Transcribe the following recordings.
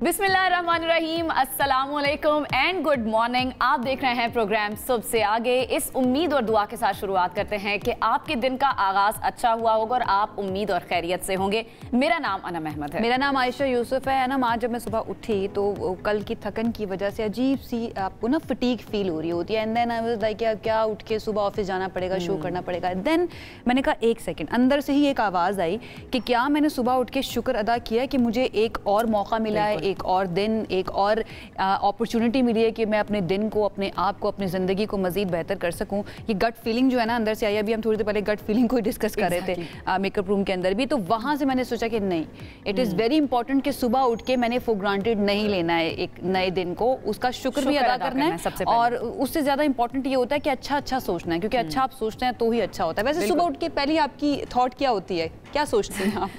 बिस्मिल्लाहिर्रहमानिर्रहीम, अस्सलामुअलैकुम and good morning. आप देख रहे हैं प्रोग्राम सुबह से आगे। इस उम्मीद और दुआ के साथ शुरुआत करते हैं कि आपके दिन का आगाज़ अच्छा हुआ होगा और आप उम्मीद और खैरियत से होंगे। मेरा नाम अनम अहमद है। मेरा नाम आयशा यूसुफ है ना। आज जब मैं सुबह उठी तो कल की थकन की वजह से अजीब सी आपको ना फटीग फील हो रही होती है। And then I was like क्या उठ के सुबह ऑफिस जाना पड़ेगा, शो करना पड़ेगा। देन मैंने कहा एक सेकंड, अंदर से ही एक आवाज़ आई कि क्या मैंने सुबह उठ के शुक्र अदा किया कि मुझे एक और मौका मिला है, एक और दिन, एक और अपॉर्चुनिटी मिली है कि मैं अपने दिन को, अपने आप को, अपनी ज़िंदगी को मज़ीद बेहतर कर सकूं। ये गट फीलिंग जो है ना अंदर से आई। अभी हम थोड़ी देर पहले गट फीलिंग को डिस्कस कर रहे थे मेकअप रूम के अंदर भी। तो वहाँ से मैंने सोचा कि नहीं, इट इज़ वेरी इंपॉर्टेंट कि सुबह उठ के मैंने फॉर ग्रांटेड नहीं लेना है एक नए दिन को, उसका शुक्र भी अदा करना है सबसे पहले। और उससे ज़्यादा इंपॉर्टेंट ये होता है कि अच्छा सोचना है, क्योंकि अच्छा आप सोचते हैं तो ही अच्छा होता है। वैसे सुबह उठ के पहली आपकी थॉट क्या होती है, क्या सोचते हैं आप?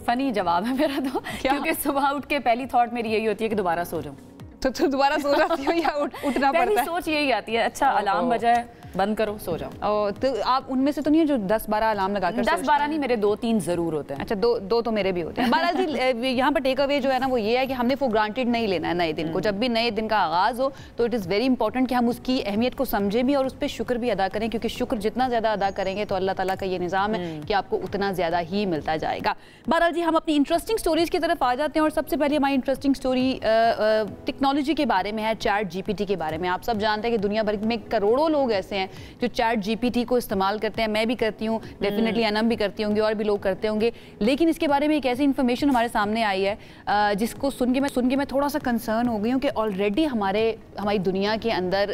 फनी जवाब है मेरा तो, क्योंकि सुबह उठ के पहली थॉट मेरी यही होती है कि दोबारा सो जाऊं। तो दोबारा सो जाती हो या उठना पड़ता है? पहली सोच यही आती है, अच्छा अलार्म बजाए, बंद करो, सो जाओ। तो आप उनमें से तो नहीं है जो 10-12 अलार्म लगाकर? 10-12 नहीं, मेरे 2-3 जरूर होते हैं। अच्छा, दो तो मेरे भी होते हैं। बहरहाल जी, यहाँ पर टेक अवे जो है ना वो ये है कि हमने फॉर ग्रांटेड नहीं लेना है नए दिन को। जब भी नए दिन का आगाज़ हो तो इट इज़ वेरी इंपॉर्टेंट कि हम उसकी अहमियत को समझें भी और उस पर शुक्र भी अदा करें, क्योंकि शुक्र जितना ज़्यादा अदा करेंगे तो अल्लाह ताला का ये निज़ाम है कि आपको उतना ज़्यादा ही मिलता जाएगा। बहरहाल जी, हम अपनी इंटरेस्टिंग स्टोरीज़ की तरफ आ जाते हैं और सबसे पहले हमारी इंटरेस्टिंग स्टोरी टेक्नोलॉजी के बारे में है, चैट जीपीटी के बारे में। आप सब जानते हैं कि दुनिया भर में करोड़ों लोग ऐसे हैं जो चैट जीपीटी को इस्तेमाल करते हैं। मैं भी करती हूँ, डेफिनेटली अनम भी करती होंगी और भी लोग करते होंगे। लेकिन इसके बारे में एक ऐसी इन्फॉर्मेशन हमारे सामने आई है जिसको सुन के मैं थोड़ा सा कंसर्न हो गई हूँ कि ऑलरेडी हमारी दुनिया के अंदर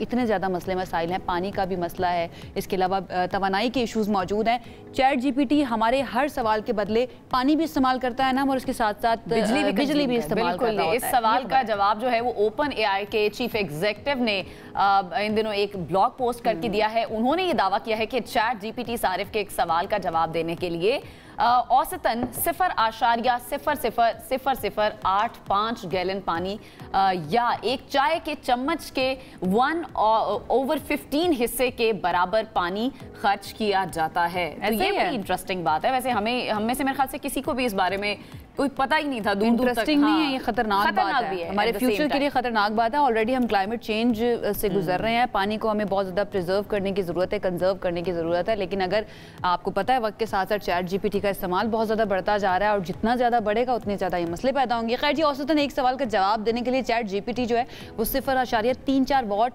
इतने ज़्यादा मसले मसाइल हैं। पानी का भी मसला है, इसके अलावा तवानाई के इशूज़ मौजूद हैं। चैट जीपीटी हमारे हर सवाल के बदले पानी भी इस्तेमाल करता है ना, और उसके साथ साथ बिजली भी इस्तेमाल करता है। इस सवाल का जवाब जो है वो ओपन एआई के चीफ एग्जीक्यूटिव ने इन दिनों एक ब्लॉग पोस्ट करके दिया है। उन्होंने ये दावा किया है कि चैट जीपीटी सारिफ के एक सवाल का जवाब देने के लिए औसतन 0.000085 गैलन पानी या एक चाय के चम्मच के 1/15 हिस्से के बराबर पानी खर्च किया जाता है। तो ये बड़ी इंटरेस्टिंग बात है। वैसे हम में से मेरे ख्याल से किसी को भी इस बारे में कोई पता ही नहीं था। इंटरेस्टिंग नहीं है, ये खतरनाक बात है, हमारे फ्यूचर के लिए खतरनाक बात है। ऑलरेडी हम क्लाइमेट चेंज से गुजर रहे हैं। पानी को हमें बहुत ज़्यादा प्रिजर्व करने की ज़रूरत है, कंजर्व करने की ज़रूरत है। लेकिन अगर आपको पता है वक्त के साथ साथ चैट जीपीटी का इस्तेमाल बहुत ज़्यादा बढ़ता जा रहा है और जितना ज़्यादा बढ़ेगा उतने ज़्यादा ये मसले पैदा होंगे। खैर जी, औसतन एक सवाल का जवाब देने के लिए चैट जीपीटी जो है वो 0.34 वाट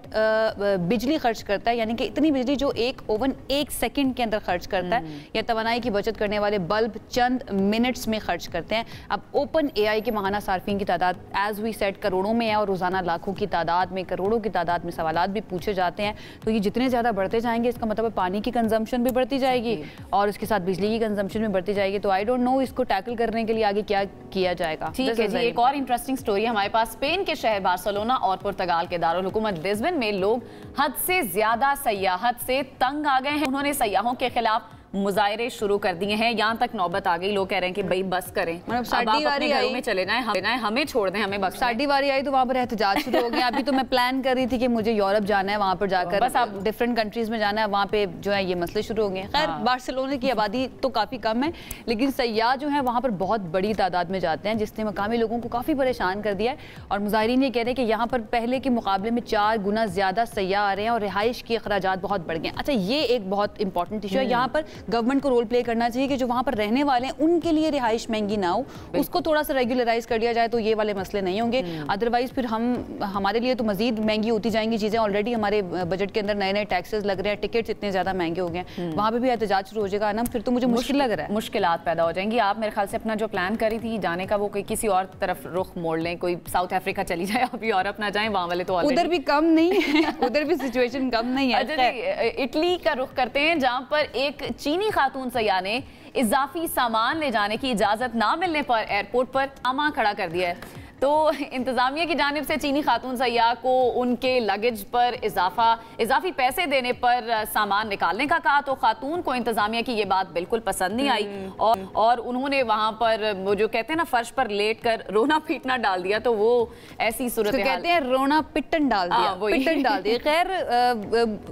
बिजली खर्च करता है, यानी कि इतनी बिजली जो एक ओवन 1 सेकंड के अंदर खर्च करता है, या तवानाई की बचत करने वाले बल्ब चंद मिनट्स में खर्च करते हैं। अब ओपन एआई के माहाना सार्फिन की तादाद एज वी सेट करोड़ों में है और रोज़ाना लाखों की तादाद में, करोड़ों की तादाद में सवालात भी पूछे जाते हैं। तो ये जितने ज़्यादा बढ़ते जाएंगे इसका मतलब पानी की कंजम्पशन भी बढ़ती जाएगी और उसके साथ बिजली की कंजम्पशन भी बढ़ती जाएगी। तो आई डोंट नो इसको टैकल करने के लिए आगे क्या किया जाएगा। ठीक है जी, एक और इंटरेस्टिंग स्टोरी हमारे पास। स्पेन के शहर बार्सिलोना और पुर्तगाल के दारुल हुकूमत लिस्बन में लोग हद से ज्यादा सयाहत से तंग आ गए हैं। उन्होंने सयाहों के खिलाफ मुजाहरे शुरू कर दिए हैं। यहाँ तक नौबत आ गई, लोग कह रहे हैं कि भाई बस करें, मतलब साडी वारी घरों में चले जाएं, हमें छोड़ दें, हमें बस। साडी वारी आई तो वहाँ पर एहतजाज शुरू हो गया। अभी तो मैं प्लान कर रही थी कि मुझे यूरोप जाना है, वहाँ पर जाकर बस आप डिफरेंट कंट्रीज में जाना है, वहाँ पे जो है ये मसले शुरू हो गए। खैर बार्सिलोना की आबादी तो काफ़ी कम है, लेकिन सयाह जो है वहाँ पर बहुत बड़ी तादाद में जाते हैं, जिसने मकामी लोगों को काफ़ी परेशान कर दिया है। और मुजाहिरीन ये कह रहे हैं कि यहाँ पर पहले के मुकाबले में 4 गुना ज़्यादा सयाह आ रहे हैं और रिहाइश के अखराजात बहुत बढ़ गए हैं। अच्छा, ये एक बहुत इंपॉर्टेंट इशू है। यहाँ पर गवर्नमेंट को रोल प्ले करना चाहिए कि जो वहां पर रहने वाले हैं उनके लिए रिहाइश महंगी ना हो, उसको थोड़ा सा रेगुलराइज कर दिया जाए तो ये वाले मसले नहीं होंगे। अदरवाइज फिर हमारे लिए तो मजीद महंगी होती जाएंगी चीजें। ऑलरेडी हमारे बजट के अंदर नए नए टैक्सेस लग रहे हैं, टिकट्स इतने ज्यादा महंगे हो गए हैं, वहां पे भी एहतजाज शुरू हो जाएगा ना, फिर तो मुझे मुश्किल लग रहा है, मुश्किलात पैदा हो जाएंगी। आप मेरे ख्याल से अपना जो प्लान करी थी जाने का वो किसी और तरफ रुख मोड़ लें, कोई साउथ अफ्रीका चली जाए, अभी यूरोप ना जाए, वहां वाले तो उधर भी कम नहीं है, उधर भी सिचुएशन कम नहीं है। इटली का रुख करते हैं, जहां पर एक चीनी खातून सयाह ने इजाफी सामान ले जाने की इजाजत ना मिलने पर एयरपोर्ट पर तामा खड़ा कर दिया है। तो इंतजामिया की जानिब से चीनी खातून सयाह को उनके लगेज पर इजाफी पैसे देने पर सामान निकालने का कहा, तो खातून को इंतजामिया की ये बात बिल्कुल पसंद नहीं आई और उन्होंने वहां पर वो जो कहते हैं ना फर्श पर लेट कर रोना पीटना डाल दिया। तो वो ऐसी सूरत तो कहते हैं रोना पिटन डाल दिया, पिटन डाल दिया। खैर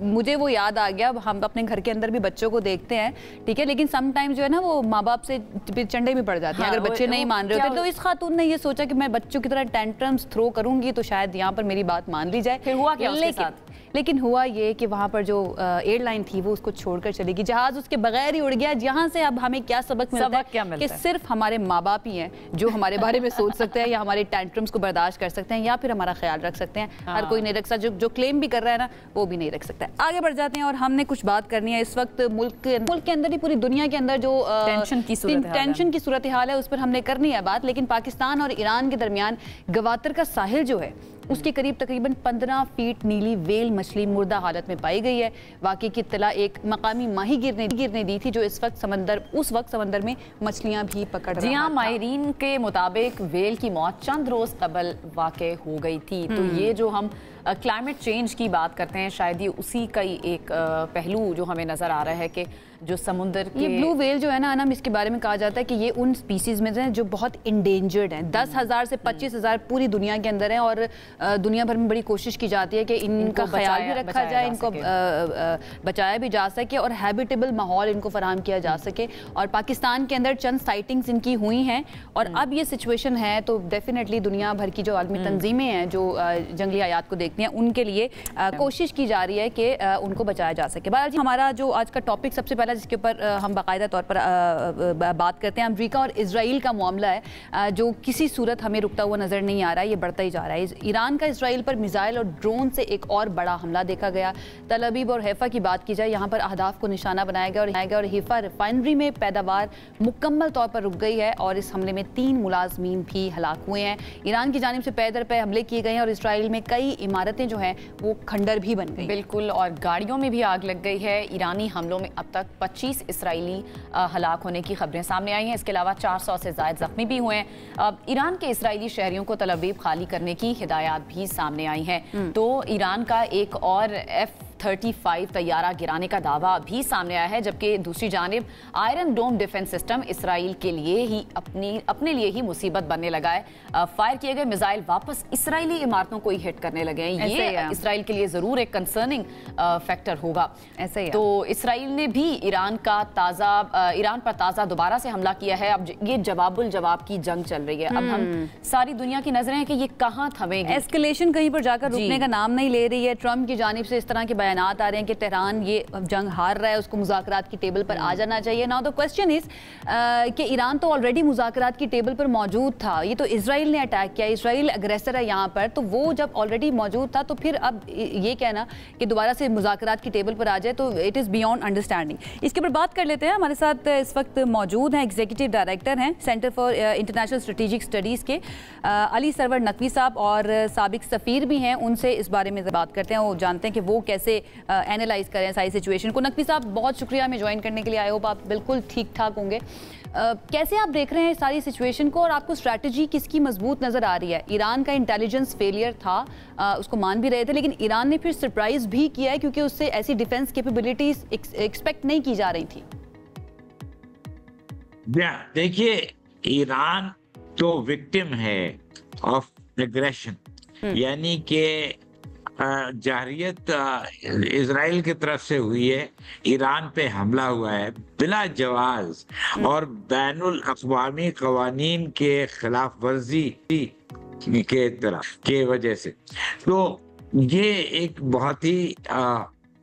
मुझे वो याद आ गया, हम अपने घर के अंदर भी बच्चों को देखते हैं, ठीक है, लेकिन समटाइम जो है ना वो माँ बाप से चंडे में पड़ जाते हैं अगर बच्चे नहीं मान रहे होते। तो इस खातून ने ये सोचा कि मैं बच्चों की तरह टेंट्रम्स थ्रो करूंगी तो शायद यहाँ पर मेरी बात मान ली जाए। फिर हुआ क्या उसके साथ? लेकिन हुआ ये कि वहाँ पर जो एयरलाइन थी वो उसको छोड़कर चली गई, जहाज उसके बगैर ही उड़ गया। यहाँ से अब हमें क्या सबक मिलता है कि सिर्फ हमारे माँ बाप ही हैं जो हमारे बारे में सोच सकते हैं या हमारे टेंट्रम्स को बर्दाश्त कर सकते हैं या फिर हमारा ख्याल रख सकते हैं। हर कोई नहीं रख सकता, जो क्लेम भी कर रहा है ना वो भी नहीं रख सकता। आगे बढ़ जाते हैं और हमने कुछ बात करनी है इस वक्त मुल्क के अंदर ही, पूरी दुनिया के अंदर जो टेंशन की सूरत हाल है उस पर हमने करनी है बात। लेकिन पाकिस्तान और ईरान के दरमियान गवातर का साहिल जो है उसके करीब तकरीबन 15 फीट नीली वेल मछली मुर्दा हालत में पाई गई है। वाकई की इत्तला एक मकामी माहीगीर ने दी थी जो उस वक्त समंदर में मछलियां भी पकड़ रहा था। जी हाँ, माहिरीन के मुताबिक वेल की मौत चंद रोज कबल वाक़ हो गई थी। तो ये जो हम क्लाइमेट चेंज की बात करते हैं, शायद ये उसी का ही एक पहलू जो हमें नजर आ रहा है कि जो समुद्र के ये ब्लू वेल जो है ना अनम, इसके बारे में कहा जाता है कि ये उन स्पीसीज में से जो बहुत इंडेंजर्ड हैं। 10,000 से 25,000 पूरी दुनिया के अंदर हैं और दुनिया भर में बड़ी कोशिश की जाती है कि इनका ख्याल भी रखा जाए, इनको बचाया भी जा सके और हैबिटेबल माहौल इनको फराहम किया जा सके। और पाकिस्तान के अंदर चंद साइटिंग्स इनकी हुई हैं और अब ये सिचुएशन है तो डेफिनेटली दुनिया भर की जो आलमी तंजीमें हैं जो जंगली हयात को देखती हैं उनके लिए कोशिश की जा रही है कि उनको बचाया जा सके। बहरहाल हमारा जो आज का टॉपिक सबसे पहला जिसके ऊपर हम बाकायदा तौर पर बात करते हैं, अमेरिका और इजराइल का मामला है जो किसी सूरत हमें रुकता हुआ नजर नहीं आ रहा है, ये बढ़ता ही जा रहा है। ईरान का इजराइल पर मिसाइल और ड्रोन से एक और बड़ा हमला देखा गया। तल अवीव और हैफा की बात की जाए, यहाँ पर अहदाफ को निशाना बनाया गया और हैफा रिफाइनरी में पैदावार मुकम्मल तौर पर रुक गई है और इस हमले में 3 मुलाजमीन भी हलाक हुए हैं। ईरान की जानिब से पैदर पे हमले किए गए हैं और इसराइल में कई इमारतें जो हैं वो खंडर भी बन गई। बिल्कुल, और गाड़ियों में भी आग लग गई है। ईरानी हमलों में अब तक 25 इसराइली हलाक होने की खबरें सामने आई हैं। इसके अलावा 400 से ज़ायद जख्मी भी हुए हैं। ईरान के इसराइली शहरियों को तल अवीव खाली करने की हिदायत भी सामने आई हैं। तो ईरान का एक और F-35 तैयारा गिराने का दावा भी सामने आया है, जबकि दूसरी जानिब आयरन डोम डिफेंस सिस्टम इसराइल के लिए ही अपने लिए ही मुसीबत बनने लगा है। फायर किए गए मिसाइल वापस इसराइली इमारतों को ही हिट करने लगे हैं। ये इसराइल के लिए जरूर एक कंसर्निंग फैक्टर होगा। ऐसे ही तो इसराइल ने भी ईरान पर ताज़ा दोबारा से हमला किया है। अब ये जवाबुल जवाब की जंग चल रही है। अब हम सारी दुनिया की नजरें हैं कि ये कहाँ थमेगी। एस्केलेशन कहीं पर जाकर रुकने का नाम नहीं ले रही है। ट्रंप की जानिब से इस तरह के बयानात आ रहे हैं कि तेहरान ये जंग हार रहा है, उसको मुज़ाकरात की टेबल पर आ जाना चाहिए। नाउ द क्वेश्चन इज कि ईरान तो ऑलरेडी मुज़ाकरात की टेबल पर मौजूद था, ये तो इसराइल ने अटैक किया, इसराइल अग्रेसर है यहाँ पर, तो वो जब ऑलरेडी मौजूद था तो फिर अब ये कहना कि दोबारा से मुज़ाकरात की टेबल पर आ जाए तो इट इज़ बियॉन्ड अंडरस्टैंडिंग। इसके ऊपर बात कर लेते हैं। हमारे साथ इस वक्त मौजूद हैं एग्जीक्यूटिव डायरेक्टर हैं centre for international strategic studies के अली सरवर नकवी साहब और साबिक सफ़ीर भी हैं। उनसे इस बारे में बात करते हैं, वो जानते हैं कि वो कैसे एनालाइज करें सारी सिचुएशन को। नकवी साहब, बहुत शुक्रिया हमें ज्वाइन करने के लिए। आई होप आप बिल्कुल ठीक ठाक होंगे। कैसे आप देख रहे हैं सारी सिचुएशन को और आपको स्ट्रैटेजी किसकी मजबूत नजर आ रही है? ईरान का इंटेलिजेंस फेलियर था, उसको मान भी रहे थे, लेकिन ईरान ने फिर सरप्राइज भी किया है क्योंकि उससे ऐसी डिफेंस कैपेबिलिटीज एक्सपेक्ट नहीं की जा रही थी। देखिए, ईरान तो विक्टिम है ऑफ एग्रेशन, यानी कि जाहिरियत इजराइल की तरफ से हुई है, ईरान पे हमला हुआ है बिला जवाज और बैनुल अक़वामी क़वानीन के खिलाफ वर्जी के तरफ के वजह से। तो ये एक बहुत ही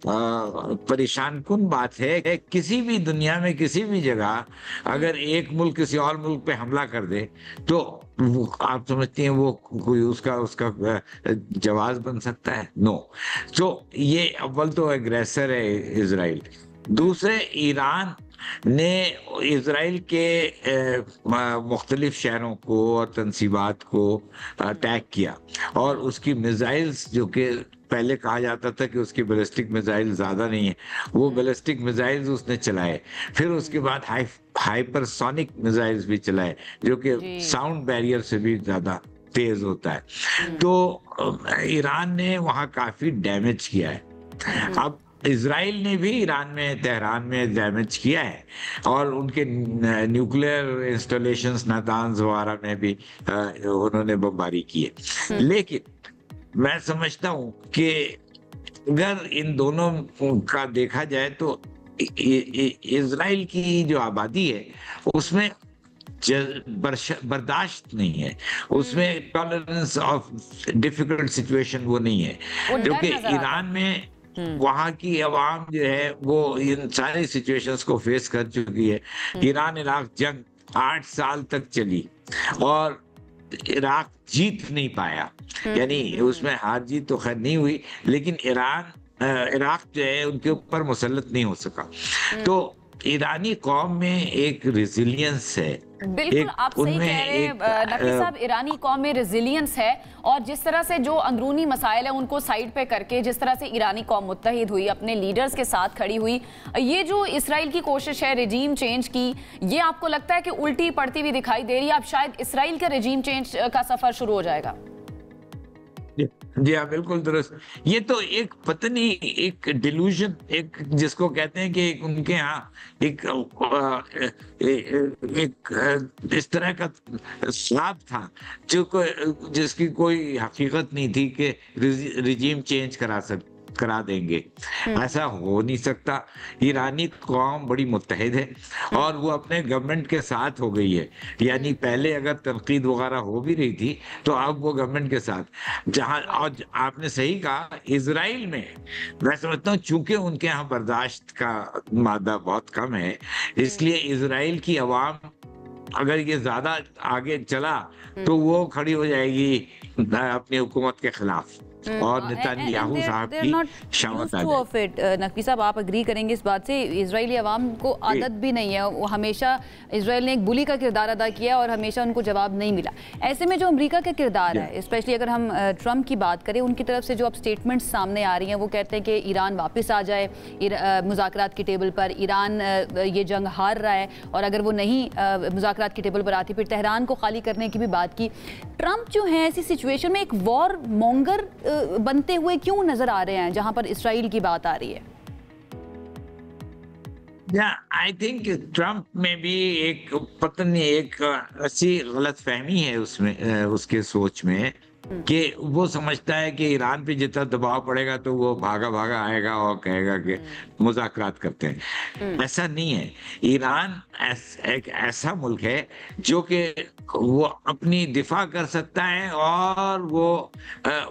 परेशान कुन बात है कि किसी भी दुनिया में किसी भी जगह अगर एक मुल्क किसी और मुल्क पे हमला कर दे तो आप समझते हैं वो कोई उसका जवाब बन सकता है? नो। तो ये अव्वल तो एग्रेसर है इजराइल। दूसरे, ईरान ने इजराइल के मुख्तलिफ शहरों को और तंसीबात को अटैक किया और उसकी मिसाइल्स, जो कि पहले कहा जाता था कि उसकी बैलिस्टिक मिसाइल ज़्यादा नहीं है, वो बैलिस्टिक मिसाइल्स उसने चलाए। फिर उसके बाद हाइपरसोनिक मिसाइल्स भी चलाए जो कि साउंड बैरियर से भी ज़्यादा तेज़ होता है। तो ईरान ने वहाँ काफ़ी डैमेज किया है। अब इजराइल ने भी ईरान में, तेहरान में डैमेज किया है और उनके न्यूक्लियर इंस्टॉलेशंस, नातांज वगैरह में भी उन्होंने बमबारी की है। लेकिन मैं समझता हूँ कि अगर इन दोनों का देखा जाए तो इजराइल की जो आबादी है उसमें बर्दाश्त नहीं है, उसमें टॉलरेंस ऑफ डिफिकल्ट सिचुएशन वो नहीं है, क्योंकि ईरान में वहाँ की आवाम जो है वो इन सारी सिचुएशंस को फेस कर चुकी है। ईरान इराक जंग 8 साल तक चली और इराक जीत नहीं पाया, यानी उसमें हार जीत तो खैर नहीं हुई, लेकिन इराक जो है उनके ऊपर मुसल्लत नहीं हो सका। तो ईरानी कौम में एक रेजिलियंस है। बिल्कुल आप सही कह रहे हैं नकवी साहब, ईरानी कौम में रेजिलियंस है, और जिस तरह से जो अंदरूनी मसाइल है उनको साइड पे करके जिस तरह से ईरानी कौम मुत्तहिद हुई, अपने लीडर्स के साथ खड़ी हुई, ये जो इसराइल की कोशिश है रिजीम चेंज की, ये आपको लगता है कि उल्टी पड़ती हुई दिखाई दे रही है? अब शायद इसराइल का रिजीम चेंज का सफर शुरू हो जाएगा। जी हाँ, बिल्कुल दुरुस्त। ये तो एक पत्नी, एक डिल्यूजन, एक जिसको कहते हैं कि उनके यहाँ एक इस तरह का ख्वाब था जिसकी कोई हकीकत नहीं थी कि रिजीम चेंज करा देंगे। ऐसा हो नहीं सकता। ईरानी कौम बड़ी मुत्तहिद है और वो अपने गवर्नमेंट के साथ हो गई है, यानी पहले अगर तनकीद वगैरह हो भी रही थी तो अब वो गवर्नमेंट के साथ। जहां और आपने सही कहा, इजराइल में मैं समझता हूँ चूंकि उनके यहाँ बर्दाश्त का मादा बहुत कम है, इसलिए इजराइल की आवाम अगर ये ज्यादा आगे चला तो वो खड़ी हो जाएगी अपनी हुकूमत के खिलाफ और नेतन्याहू साहब की शामत आ जाएगी। नकवी साहब, आप एग्री करेंगे इस बात से? इजरायली अवाम को आदत भी नहीं है, वो हमेशा इजराइल ने एक बुली का किरदार अदा किया और हमेशा उनको जवाब नहीं मिला। ऐसे में जो अमेरिका का किरदार है, स्पेशली अगर हम ट्रम्प की बात करें, उनकी तरफ से जो अब स्टेटमेंट्स सामने आ रही हैं, वो कहते हैं कि ईरान वापस आ जाए मुज़ाकरात की टेबल पर, ईरान ये जंग हार रहा है और अगर वो नहीं मुज़ाकरात की टेबल पर आती, फिर तेहरान को खाली करने की भी बात की। ट्रम्प जो है ऐसी सिचुएशन में एक वॉर मॉन्गर बनते हुए क्यों नजर आ रहे हैं जहां पर इसराइल की बात आ रही है? आई थिंक ट्रम्प में भी एक पत्नी एक ऐसी गलतफहमी है उसमें, उसके सोच में कि वो समझता है कि ईरान पे जितना दबाव पड़ेगा तो वो भागा भागा आएगा और कहेगा कि मुज़ाकरात करते हैं। ऐसा नहीं है। ईरान एक ऐसा मुल्क है जो कि वो अपनी दिफा कर सकता है और वो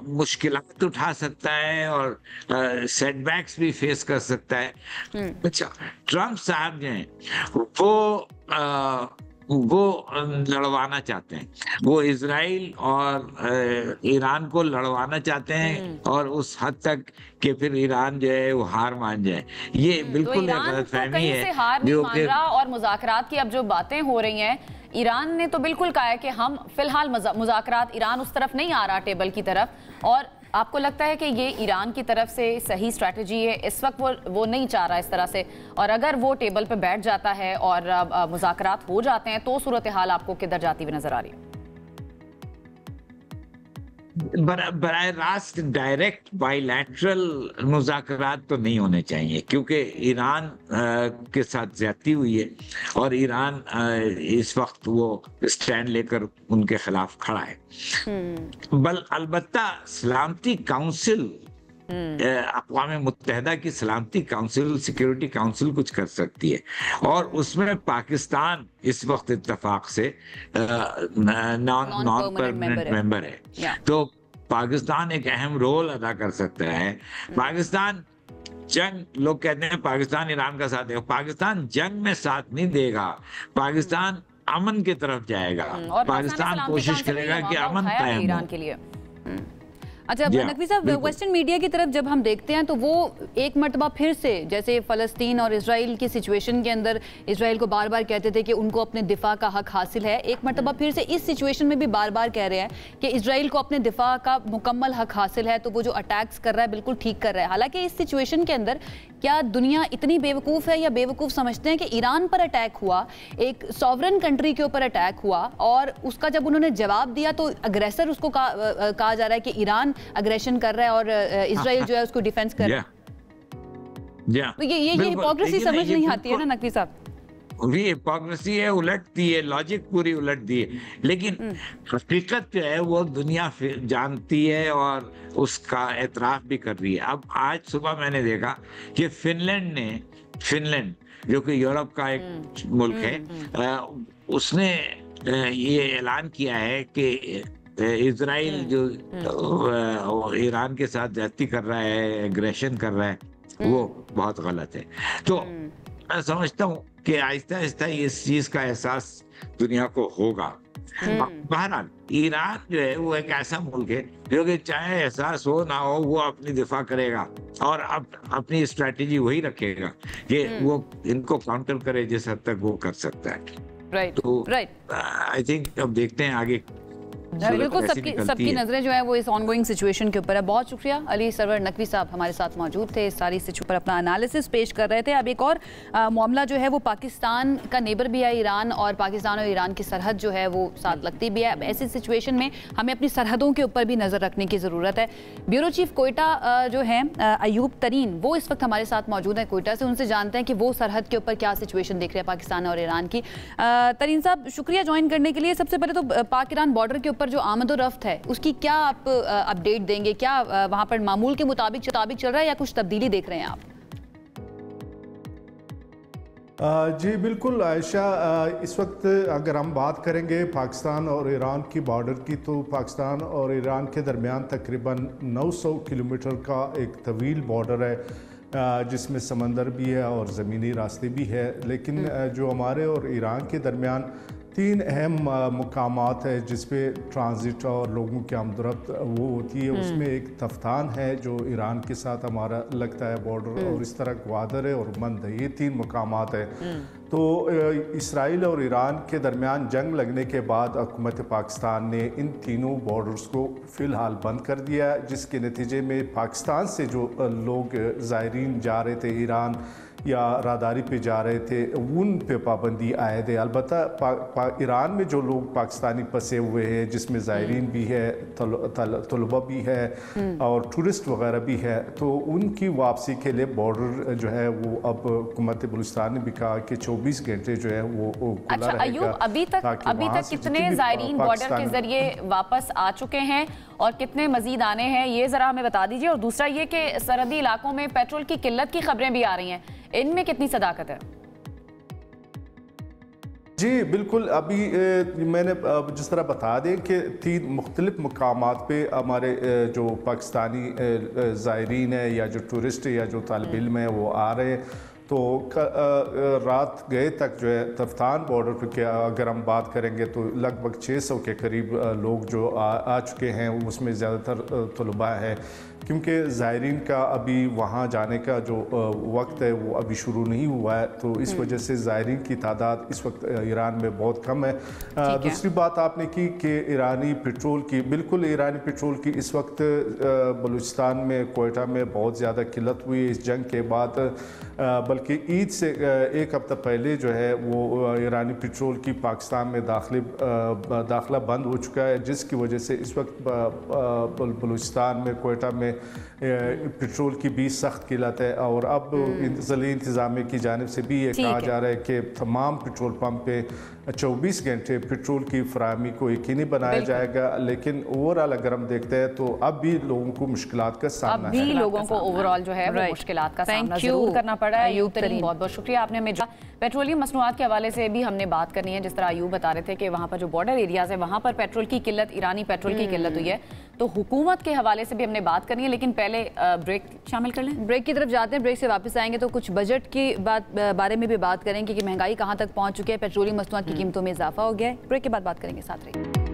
मुश्किलात उठा सकता है और सेटबैक्स भी फेस कर सकता है। अच्छा, ट्रम्प साहब जो हैं वो लड़वाना चाहते हैं, वो इजराइल और ईरान को लड़वाना चाहते हैं और उस हद तक कि फिर ईरान जो है वो हार मान जाए। ये बिल्कुल गलतफहमी है। से हार नहीं मान रहा और मुज़ाकरात की अब जो बातें हो रही हैं, ईरान ने तो बिल्कुल कहा है कि हम फिलहाल मुज़ाकरात, ईरान उस तरफ नहीं आ रहा टेबल की तरफ, और आपको लगता है कि ये ईरान की तरफ से सही स्ट्रैटेजी है? इस वक्त वो नहीं चाह रहा इस तरह से, और अगर वो टेबल पे बैठ जाता है और मुज़ाकरात हो जाते हैं तो सूरत हाल आपको किधर जाती हुई नजर आ रही है? बराह रास्त डायरेक्ट बाइलैटरल मुज़ाकरात तो नहीं होने चाहिए, क्योंकि ईरान के साथ ज्यादती हुई है और ईरान इस वक्त वो स्टैंड लेकर उनके खिलाफ खड़ा है। अलबत्ता सलामती काउंसिल, अक़वाम मुत्तहिदा की सलामती काउंसिल, सिक्योरिटी काउंसिल कुछ कर सकती है और उसमें पाकिस्तान इस वक्त इत्तेफाक से नॉन परमानेंट मेंबर है। तो पाकिस्तान एक अहम रोल अदा कर सकता है। पाकिस्तान जंग, लोग कहते हैं पाकिस्तान ईरान का साथ देगा, पाकिस्तान जंग में साथ नहीं देगा, पाकिस्तान अमन की तरफ जाएगा। पाकिस्तान कोशिश करेगा कि अमन कायम हो। अच्छा नकवी साहब, वेस्टर्न मीडिया की तरफ जब हम देखते हैं तो वो एक मरतबा फिर से, जैसे फ़लस्तीन और इजराइल की सिचुएशन के अंदर इजराइल को बार बार कहते थे कि उनको अपने दिफा का हक हासिल है, एक मरतबा फिर से इस सिचुएशन में भी बार बार कह रहे हैं कि इजराइल को अपने दिफा का मुकम्मल हक हासिल है, तो वो जो अटैक्स कर रहा है बिल्कुल ठीक कर रहा है। हालांकि इस सिचुएशन के अंदर क्या दुनिया इतनी बेवकूफ़ है या बेवकूफ़ समझते हैं कि ईरान पर अटैक हुआ, एक सॉवरन कंट्री के ऊपर अटैक हुआ, और उसका जब उन्होंने जवाब दिया तो अग्रेसर उसको कहा जा रहा है कि ईरान अग्रेशन कर रहा है और इजराइल जो है उसको डिफेंस कर रहा है। तो ये हिपोक्रेसी समझ नहीं आती है ना नकवी साहब? भी हिपोक्रेसी है, उलटती है, लॉजिक पूरी उलटती है, लेकिन हकीकत जो है वो दुनिया जानती है और उसका एतराफ भी कर रही है। अब आज सुबह मैंने देखा कि फिनलैंड जो कि यूरोप का एक मुल्क है, उसने ये ऐलान किया है कि इजराइल जो ईरान के साथ ज्यादती कर रहा है, एग्रेशन कर रहा है, वो बहुत गलत है। तो मैं समझता हूँ कि आहिस्ता आहिस्ता इस चीज का एहसास दुनिया को होगा। बहरहाल ईरान जो है वो एक ऐसा मुल्क है जो कि चाहे एहसास हो ना हो वो अपनी दिफा करेगा और अपनी स्ट्रेटेजी वही रखेगा कि वो इनको काउंटर करे जिस हद तक वो कर सकता है। तो आई थिंक अब देखते हैं आगे। बिल्कुल, सबकी नजरें जो है वो इस ऑनगोइंग सिचुएशन के ऊपर है। बहुत शुक्रिया अली सरवर नकवी साहब हमारे साथ मौजूद थे, इस सारी सिचुएशन पर अपना एनालिसिस पेश कर रहे थे। अब एक और मामला जो है वो पाकिस्तान का नेबर भी है ईरान, और पाकिस्तान और ईरान की सरहद जो है वो साथ लगती भी है। अब ऐसी सिचुएशन में हमें अपनी सरहदों के ऊपर भी नज़र रखने की ज़रूरत है। ब्यूरो चीफ कोयटा जो है अयूब तरीन, वो इस वक्त हमारे साथ मौजूद है कोयटा से। उनसे जानते हैं कि वो सरहद के ऊपर क्या सिचुएशन देख रहे हैं पाकिस्तान और ईरान की। तरीन साहब, शुक्रिया ज्वाइन करने के लिए। सबसे पहले तो पाक ईरान बॉर्डर के ऊपर जो आमद और रफ्त है उसकी क्या आप अपडेट देंगे? क्या वहां पर मामूल के मुताबिक चल रहा है या कुछ तब्दीली देख रहे हैं आप? जी बिल्कुल आयशा, इस वक्त अगर हम बात करेंगे पाकिस्तान और ईरान की बॉर्डर की, तो पाकिस्तान और ईरान के दरमियान तकरीबन 900 किलोमीटर का एक तवील बॉर्डर है जिसमें समंदर भी है और ज़मीनी रास्ते भी है। लेकिन जो हमारे और ईरान के दरमियान 3 अहम मुकामात है जिस पे ट्रांजिट और लोगों की आमदरफ्त वो होती है। उसमें एक तफ्तान है जो ईरान के साथ हमारा लगता है बॉर्डर, और इस तरह ग्वादर है और मंद है। ये 3 मुकामात है। तो इसराइल और ईरान के दरमियान जंग लगने के बाद हुकूमत पाकिस्तान ने इन तीनों बॉर्डर्स को फ़िलहाल बंद कर दिया, जिसके नतीजे में पाकिस्तान से जो लोग ज़ायरीन जा रहे थे ईरान या राहदारी पे जा रहे थे उन पे पाबंदी आयद है। अलबत्ता ईरान में जो लोग पाकिस्तानी फंसे हुए हैं, जिसमें ज़ायरीन भी है, तलबा भी है और टूरिस्ट वगैरह भी है, तो उनकी वापसी के लिए बॉर्डर जो है वो अब हुकूमत बलूचिस्तान ने भी कहा कि 24 घंटे जो है वो खुला रहेगा। अयूब, अभी तक कितने ज़ायरीन बॉर्डर के जरिए वापस आ चुके हैं और कितने मजीद आने हैं, ये ज़रा हमें बता दीजिए। और दूसरा ये कि सरहदी इलाकों में पेट्रोल की किल्लत की खबरें भी आ रही हैं, इनमें कितनी सदाकत है? जी बिल्कुल, अभी मैंने जिस तरह बता दें कि 3 मुख्तलिफ मकामात पे हमारे जो पाकिस्तानी ज़ायरीन है या जो टूरिस्ट है या जो तालिब इल्म है वो आ रहे हैं। तो रात गए तक जो है तफ्तान बॉर्डर पर के अगर हम बात करेंगे तो लगभग 600 के करीब लोग जो आ चुके हैं, उसमें ज़्यादातर तलबा है, क्योंकि ज़ायरीन का अभी वहाँ जाने का जो वक्त है वो अभी शुरू नहीं हुआ है। तो इस वजह से ज़ायरीन की तादाद इस वक्त ईरान में बहुत कम है। दूसरी बात आपने की कि ईरानी पेट्रोल की, बिल्कुल ईरानी पेट्रोल की इस वक्त बलूचिस्तान में, कोयटा में बहुत ज़्यादा किल्लत हुई है इस जंग के बाद। बल्कि ईद से 1 हफ्ता पहले जो है वो ईरानी पेट्रोल की पाकिस्तान में दाखिला बंद हो चुका है, जिसकी वजह से इस वक्त बलूचिस्तान में, कोयटा में पेट्रोल की भी सख्त किल्लत है। और अब ज़िले इंतज़ामिया की जानिब से भी ये कहा जा रहा है कि तमाम पेट्रोल पंप पे 24 घंटे पेट्रोल की फराहमी को यकीनी बनाया जाएगा। लेकिन ओवरऑल अगर हम देखते हैं तो अब भी लोगों को मुश्किलात का सामना है। लोगों को ओवरऑल जो है वो मुश्किलात का सामना जरूर करना पड़ रहा है। अयूब तरीन, बहुत बहुत शुक्रिया। आपने हमें पेट्रोलियम मसनूआत के हवाले से भी हमने बात करनी है। जिस तरह अयूब बता रहे थे कि वहाँ पर जो बॉर्डर एरियाज है वहाँ पर पेट्रोल की किल्लत, ईरानी पेट्रोल की किल्लत हुई है, तो हुकूमत के हवाले से भी हमने बात करनी है। लेकिन पहले ब्रेक शामिल कर लें, ब्रेक की तरफ जाते हैं। ब्रेक से वापस आएंगे तो कुछ बजट की बारे में भी बात करेंगे कि महंगाई कहाँ तक पहुँच चुकी है, पेट्रोलियम मसनूआत की कीमतों में इजाफा हो गया है। ब्रेक के बाद बात करेंगे, साथ रहिए।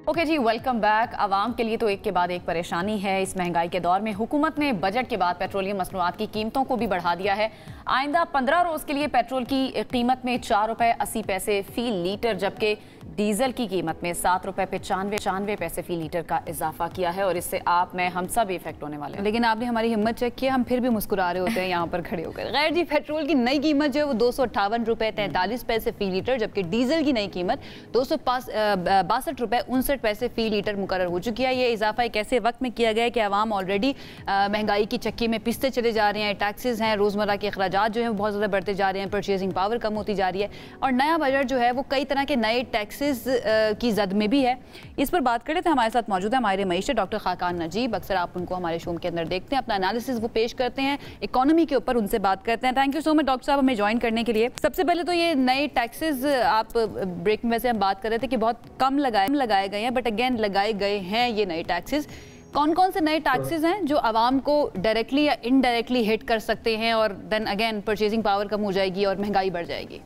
ओके जी, वेलकम बैक। आवाम के लिए तो एक के बाद एक परेशानी है इस महंगाई के दौर में। हुकूमत ने बजट के बाद पेट्रोलियम मसनूआत की कीमतों को भी बढ़ा दिया है। आइंदा 15 रोज़ के लिए पेट्रोल की कीमत में 4 रुपये 80 पैसे फी लीटर, जबकि डीजल की कीमत में 7 रुपये 95 पैसे फी लीटर का इजाफा किया है। और इससे आप, मैं, हम सब इफेक्ट होने वाले हैं। लेकिन आपने हमारी हिम्मत चेक की, हम फिर भी मुस्कुरा रहे होते हैं यहाँ पर खड़े होकर। गैर जी, पेट्रोल की नई कीमत जो है वो 258 रुपये 43 पैसे फी लीटर, जबकि डीजल की नई कीमत 262 रुपये 64 पैसे फी लीटर मुकर्रर हो चुकी है। ये इजाफा एक ऐसे वक्त में किया गया है कि आवाम ऑलरेडी महंगाई की चक्की में पिसते चले जा रहे हैं, टैक्सेस हैं, रोज़मर्रा के अखराजात जो हैं बहुत ज़्यादा बढ़ते जा रहे हैं, परचेजिंग पावर कम होती जा रही है और नया बजट जो है वो कई तरह के नए टैक्सेस की जद में भी है। इस पर बात करें तो हमारे साथ मौजूद है हमारे मईशत डॉक्टर खाकान नजीब। अक्सर आप उनको हमारे शो के अंदर देखते हैं, अपना एनालिसिस वो पेश करते हैं, इकोनॉमी के ऊपर उनसे बात करते हैं। Thank you so much doctor साहब हमें ज्वाइन करने के लिए। सबसे पहले तो ये नए टैक्सेस, आप ब्रेक में वैसे हम बात कर रहे थे कि बहुत कम लगाए गए हैं, बट अगेन लगाए गए हैं ये नए टैक्सेस। कौन कौन से नए टैक्सेस हैं जो आवाम को डायरेक्टली या इनडायरेक्टली हिट कर सकते हैं और देन अगेन परचेजिंग पावर कम हो जाएगी और महंगाई बढ़ जाएगी?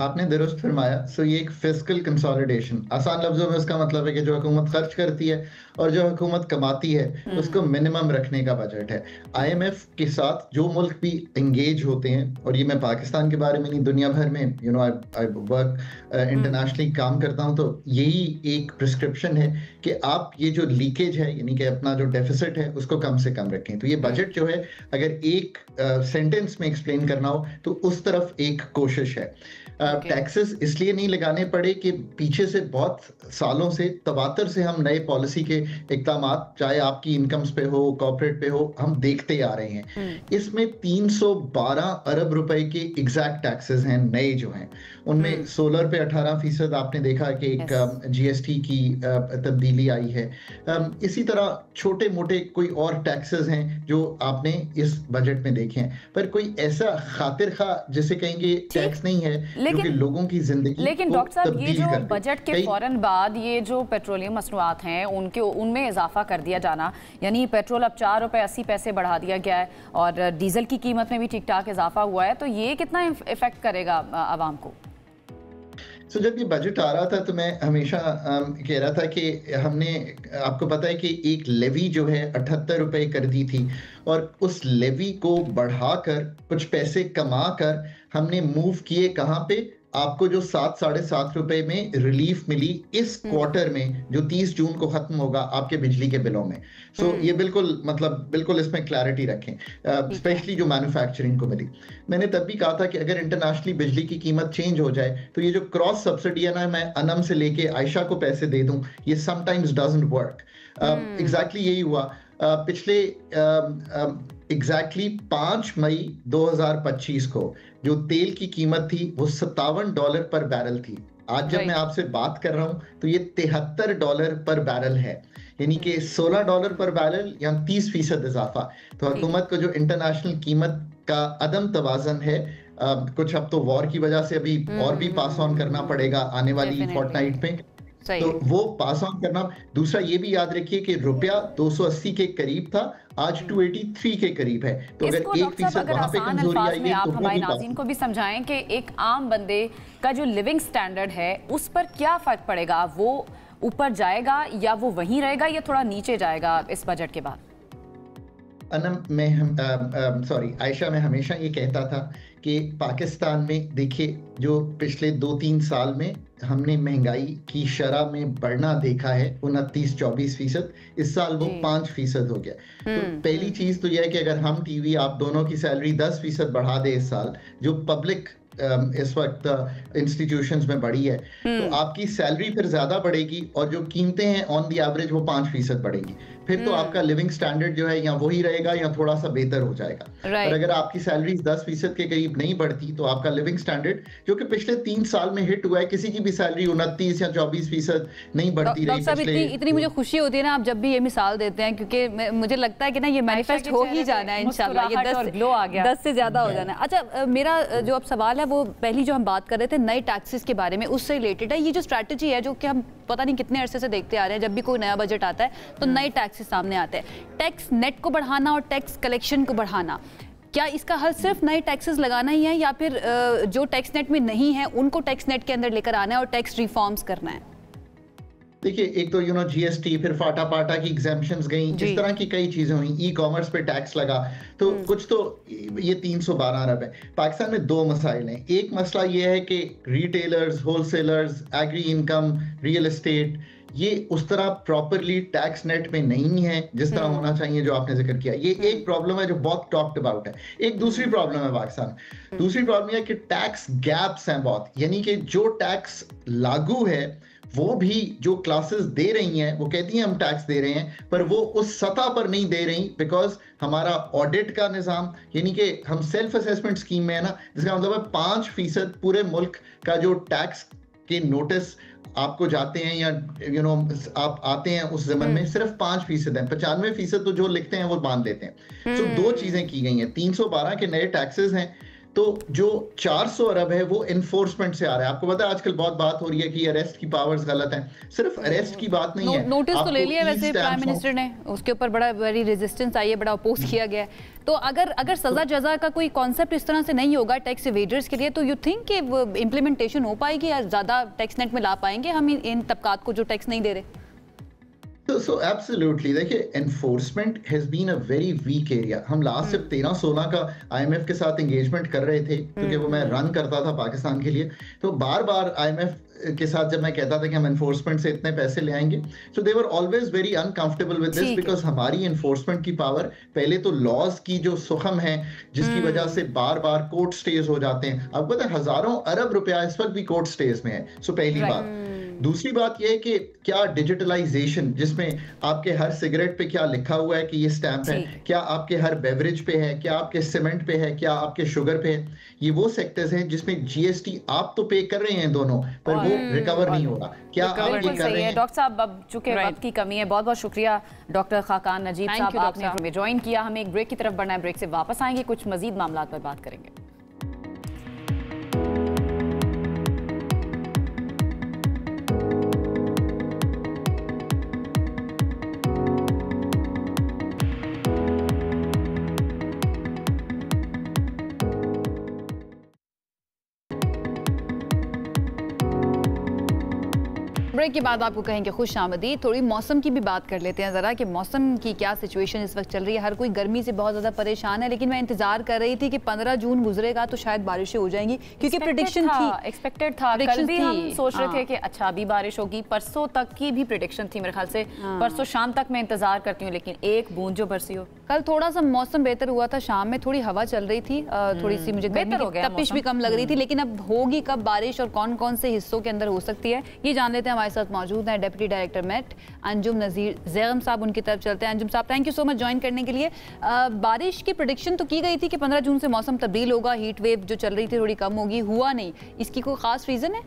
आपने दुरुस्त फरमाया। सो ये एक फिस्कल कंसोलिडेशन, आसान लफ्जों में उसका मतलब है कि जो हुकूमत खर्च करती है और जो हुकूमत कमाती है उसको मिनिमम रखने का बजट है। IMF के साथ जो मुल्क भी एंगेज होते हैं, और ये मैं पाकिस्तान के बारे में नहीं, दुनिया भर में आई वर्क इंटरनेशनली काम करता हूँ, तो यही एक प्रिस्क्रिप्शन है कि आप ये जो लीकेज है यानी कि अपना जो डेफिसिट है उसको कम से कम रखें। तो ये बजट जो है अगर एक सेंटेंस में एक्सप्लेन करना हो तो उस तरफ एक कोशिश है। टैक्सेस इसलिए नहीं लगाने पड़े कि पीछे से बहुत सालों से तवातर से हम नए पॉलिसी के इक़दाम, चाहे आपकी इनकम्स पे हो, कॉर्पोरेट पे हो, हम देखते आ रहे हैं। इसमें 312 अरब रुपए के एग्जैक्ट टैक्सेस हैं नए जो हैं, उनमें सोलर पे 18% आपने देखा कि एक GST की तब्दीली आई है। इसी तरह छोटे मोटे कोई और टैक्सेस हैं जो आपने इस बजट में देखे हैं, पर कोई ऐसा खातिर खा जिसे कहेंगे टैक्स नहीं है जो कि लोगों की जिंदगी। लेकिन डॉक्टर साहब ये जो बजट के फौरन बाद ये जो पेट्रोलियम मसनूआत हैं उनमें इजाफा कर दिया जाना, यानी पेट्रोल अब 4 रुपए 80 पैसे बढ़ा दिया गया है और डीजल की कीमत में भी ठीक ठाक इजाफा हुआ है, तो ये कितना इफेक्ट करेगा आवाम को? तो जब ये बजट आ रहा था तो मैं हमेशा कह रहा था कि हमने, आपको पता है कि एक लेवी जो है 78 रुपए कर दी थी और उस लेवी को बढ़ाकर कुछ पैसे कमाकर हमने मूव किए कहाँ पे, आपको जो 7 साढ़े 7 रुपए में रिलीफ मिली इस क्वार्टर में जो 30 जून को खत्म होगा आपके बिजली के बिलों में। सो ये बिल्कुल इसमें क्लैरिटी रखें, स्पेशली जो मैन्युफैक्चरिंग को मिली। मैंने तब भी कहा था कि अगर इंटरनेशनली बिजली की कीमत चेंज हो जाए तो ये जो क्रॉस सब्सिडी है ना, मैं अनम से लेके आयशा को पैसे दे दूं, ये समटाइम्स डजंट वर्क। एग्जैक्टली यही हुआ। पिछले एग्जैक्टली 5 मई 2025 को जो तेल की कीमत थी वो $57 पर बैरल थी। आज जब मैं आपसे बात कर रहा हूं तो ये $73 पर बैरल है, यानी कि $16 पर बैरल या 30% इजाफा। तो हुकूमत को जो इंटरनेशनल कीमत का अदम तवाज़न है, कुछ अब तो वॉर की वजह से अभी और भी पास ऑन करना पड़ेगा आने वाली फोर्टनाइट में, तो वो पास ऑन करना। दूसरा ये भी याद रखिए कि रुपया 280 के करीब था, आज 283 के करीब है। तो अगर 1% वहां पे कमजोरी आई है तो हमारे नाज़रीन को भी समझाएं कि एक आम बंदे का जो लिविंग स्टैंडर्ड है उस पर क्या फर्क पड़ेगा, वो ऊपर जाएगा या वो वहीं रहेगा या थोड़ा नीचे जाएगा इस बजट के बाद? आयशा, मैं हमेशा ये कहता था कि पाकिस्तान में देखिए जो पिछले 2-3 साल में हमने महंगाई की शरह में बढ़ना देखा है 29-24%, इस साल वो 5% हो गया। तो पहली चीज तो यह है कि अगर हम टीवी आप दोनों की सैलरी 10% बढ़ा दे इस साल, जो पब्लिक इस वक्त इंस्टीट्यूशंस में बढ़ी है, तो आपकी सैलरी फिर ज्यादा बढ़ेगी और जो कीमतें हैं ऑन द एवरेज वो 5% बढ़ेंगी। फिर तो आपका लिविंग स्टैंडर्ड जो है या वही रहेगा या थोड़ा सा बेहतर हो जाएगा। पर अगर आपकी सैलरी 10% के करीब नहीं बढ़ती तो आपका लिविंग स्टैंडर्ड, जो कि पिछले 3 साल में हिट हुआ है, किसी की भी सैलरी 29 या 24% नहीं बढ़ती रही। इतनी मुझे खुशी होती है ना आप जब भी ये मिसाल देते हैं, क्योंकि मुझे लगता है कि ना ये मैनिफेस्ट हो ही जाना है इंशाल्लाह, ये 10 से ज्यादा हो जाना है। अच्छा, मेरा जो अब सवाल है वो पहली जो हम बात कर रहे थे नए टैक्सेस के बारे में, उससे रिलेटेड है। ये जो स्ट्रैटेजी है जो कि हम पता नहीं कितने अरसे से देखते आ रहे हैं, जब भी कोई नया बजट आता है तो नए टैक्सेस सामने आते हैं। टैक्स नेट को बढ़ाना और टैक्स कलेक्शन को बढ़ाना, क्या इसका हल सिर्फ नए टैक्सेस लगाना ही है या फिर जो टैक्स नेट में नहीं है उनको टैक्स नेट के अंदर लेकर आना है और टैक्स रिफॉर्म्स करना है? देखिए, एक तो GST, फिर फाटा पाटा की एग्जेम्पशंस गई, इस तरह की कई चीजें हुई, ई कॉमर्स पे टैक्स लगा, तो कुछ तो ये 312 अरब है। पाकिस्तान में 2 मसाइल हैं। एक मसला ये है कि retailers, wholesalers, agri income, real estate, ये उस तरह प्रॉपरली टैक्स नेट में नहीं है जिस तरह होना चाहिए, जो आपने जिक्र किया। ये एक प्रॉब्लम है जो बहुत टॉक्ड अबाउट है। एक दूसरी प्रॉब्लम है पाकिस्तान, दूसरी प्रॉब्लम है कि टैक्स गैप्स हैं बहुत, यानी कि जो टैक्स लागू है वो भी जो क्लासेस दे रही हैं वो कहती हैं हम टैक्स दे रहे हैं, पर वो उस सतह पर नहीं दे रही, बिकॉज हमारा ऑडिट का निज़ाम, यानी कि हम सेल्फ असेसमेंट स्कीम में है ना, जिसका मतलब है 5% पूरे मुल्क का जो टैक्स के नोटिस आपको जाते हैं या आप आते हैं उस ज़मन में, सिर्फ 5% है। 95% तो जो लिखते हैं वो बांध लेते हैं। तो दो चीजें की गई हैं, 312 के नए टैक्सेस हैं, तो जो 400 अरब है वो इन्फोर्समेंट से आ रहा है। आपको पता है आजकल बहुत बात हो रही है कि अरेस्ट की पावर्स गलत हैं, सिर्फ अरेस्ट की बात नहीं है। नोटिस तो ले लिया वैसे प्राइम मिनिस्टर ने, उसके ऊपर बड़ी रेजिस्टेंस आई है, बड़ा अपोज किया गया है। तो अगर सजा जजा का कोई कॉन्सेप्ट इस तरह से नहीं होगा टैक्स एवेडर्स के लिए, तो यू थिंक कि इम्प्लीमेंटेशन हो पाएगी या ज्यादा टैक्स नेट में ला पाएंगे हम इन तबकात को जो टैक्स नहीं दे रहे? So absolutely, देखिए enforcement has been a very weak area। हम लास्ट जब 13-16 का IMF के साथ एंगेजमेंट कर रहे थे, क्योंकि वो मैं रन करता था पाकिस्तान के लिए, तो बार बार IMF के साथ जब मैं कहता था कि हम एनफोर्समेंट से इतने पैसे ले आएंगे, so they were always very uncomfortable with this, because हमारी एनफोर्समेंट की पावर, पहले तो लॉज की जो सुखम है जिसकी वजह से बार बार कोर्ट स्टेज हो जाते हैं। आपको पता है हजारों अरब रुपया इस वक्त भी कोर्ट स्टेज में है। सो पहली बात। दूसरी बात यह है कि क्या डिजिटलाइजेशन, जिसमें आपके हर सिगरेट पे क्या लिखा हुआ है कि ये स्टैंप है, क्या आपके हर बेवरेज पे है, क्या आपके सीमेंट पे है, क्या आपके शुगर पे है, ये वो सेक्टर्स हैं जिसमें जीएसटी आप तो पे कर रहे हैं दोनों, पर वो रिकवर नहीं हो रहा। क्या आप ये कर रहे हैं? डॉक्टर साहब, अब चूंकि वक्त की कमी है, बहुत बहुत शुक्रिया डॉक्टर खाकान नजीब साहब, आपने हमें ज्वाइन किया। हमें एक ब्रेक की तरफ बढ़ना है, ब्रेक से वापस आएंगे, कुछ मजीद मामला पर बात करेंगे। ब्रेक के बाद आपको कहेंगे खुश आमदीद। थोड़ी मौसम की भी बात कर लेते हैं ज़रा कि मौसम की क्या सिचुएशन इस वक्त चल रही है। हर कोई गर्मी से बहुत ज़्यादा परेशान है, लेकिन मैं इंतजार कर रही थी कि 15 जून गुजरेगा तो शायद बारिशें हो जाएंगी, क्योंकि प्रेडिक्शन थी, एक्सपेक्टेड था। कल भी हम सोच रहे थे कि अच्छा अभी बारिश होगी, परसों तक की भी प्रेडिक्शन थी मेरे ख्याल से। परसों शाम तक मैं इंतजार करती हूँ, लेकिन एक बूंद जो बरसी हो। कल थोड़ा सा मौसम बेहतर हुआ था, शाम में थोड़ी हवा चल रही थी, थोड़ी सी मुझे तपिश भी कम लग रही थी। लेकिन अब होगी कब बारिश और कौन कौन से हिस्सों के अंदर हो सकती है, ये जान लेते हैं। हमारे साथ मौजूद हैं डिप्टी डायरेक्टर मेट अंजुम नज़ीर ज़ैगम साहब, उनकी तरफ चलते हैं। अंजुम साहब, thank you so much join करने के लिए। बारिश की प्रेडिक्शन तो की गई थी कि 15 जून से मौसम तब्दील होगा, हीट वेव जो चल रही थी थोड़ी कम होगी, हुआ नहीं। इसकी कोई खास रीजन है?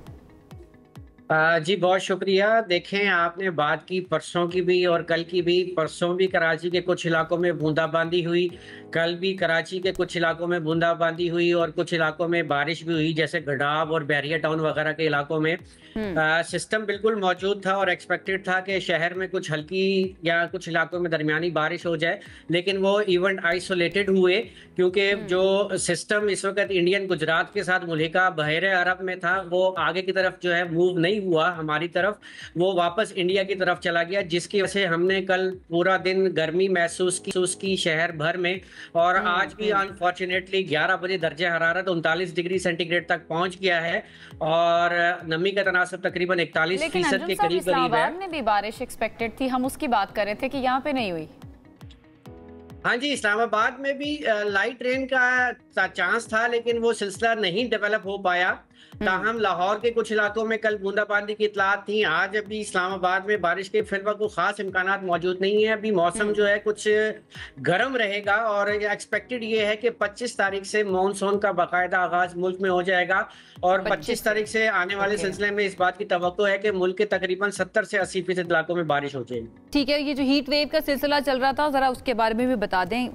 जी बहुत शुक्रिया। देखें, आपने बात की परसों की भी और कल की भी। परसों भी कराची के कुछ इलाकों में बूंदाबांदी हुई, कल भी कराची के कुछ इलाकों में बूंदाबांदी हुई और कुछ इलाकों में बारिश भी हुई, जैसे गडाब और बैरिया टाउन वगैरह के इलाकों में। सिस्टम बिल्कुल मौजूद था और एक्सपेक्टेड था कि शहर में कुछ हल्की या कुछ इलाकों में दरमियानी बारिश हो जाए, लेकिन वो इवेंट आइसोलेटेड हुए, क्योंकि जो सिस्टम इस वक्त इंडियन गुजरात के साथ मुल्हिका बहरे अरब में था, वो आगे की तरफ जो है मूव नहीं हुआ हमारी तरफ, वो वापस इंडिया की तरफ चला गया, जिसकी वजह से हमने कल पूरा दिन गर्मी महसूस की शहर भर में। और आज भी अनफॉर्चुनेटली 11 बजे दर्जे हरारत 39 डिग्री सेंटीग्रेड तक पहुंच गया है और नमी का तनासब तकरीबन 41% के करीब इस्लामाबाद में भी बारिश एक्सपेक्टेड थी, हम उसकी बात कर रहे थे कि यहाँ पे नहीं हुई। हाँ जी, इस्लामाबाद में भी लाइट रेन का चांस था, लेकिन वो सिलसिला नहीं डेवलप हो पाया। ताहम लाहौर के कुछ इलाकों में कल बूंदाबांदी की इतलात थी। आज अभी इस्लामाबाद में बारिश के फिलहाल को खास इम्कानात मौजूद नहीं है। अभी मौसम जो है कुछ गर्म रहेगा और एक्सपेक्टेड ये है कि 25 तारीख से मानसून का बाकायदा आगाज मुल्क में हो जाएगा और 25 तारीख से आने वाले सिलसिले में इस बात की तवक्को है कि मुल्क के तकरीबन 70 से 80% इलाकों में बारिश हो जाएगी। ठीक है, ये जो हीट वेव का सिलसिला चल रहा था, जरा उसके बारे में भी बता दें।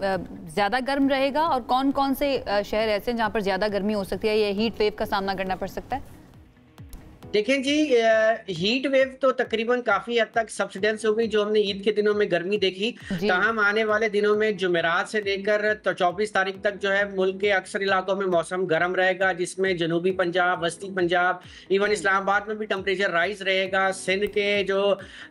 ज्यादा गर्म रहेगा और कौन कौन से शहर ऐसे हैं जहाँ पर ज्यादा गर्मी हो सकती है, ये हीट वेव का सामना करना पड़ सकता है? देखें जी, हीट वेव तो तकरीबन काफी हद तक सब्सिडेंस हो गई जो हमने ईद के दिनों में गर्मी देखी। ताहम आने वाले दिनों में जुमेरात से लेकर तो 24 तारीख तक जो है मुल्क के अक्सर इलाकों में मौसम गर्म रहेगा, जिसमें जनूबी पंजाब, वस्ती पंजाब, इवन इस्लामाबाद में भी टेम्परेचर राइज रहेगा। सिंध के जो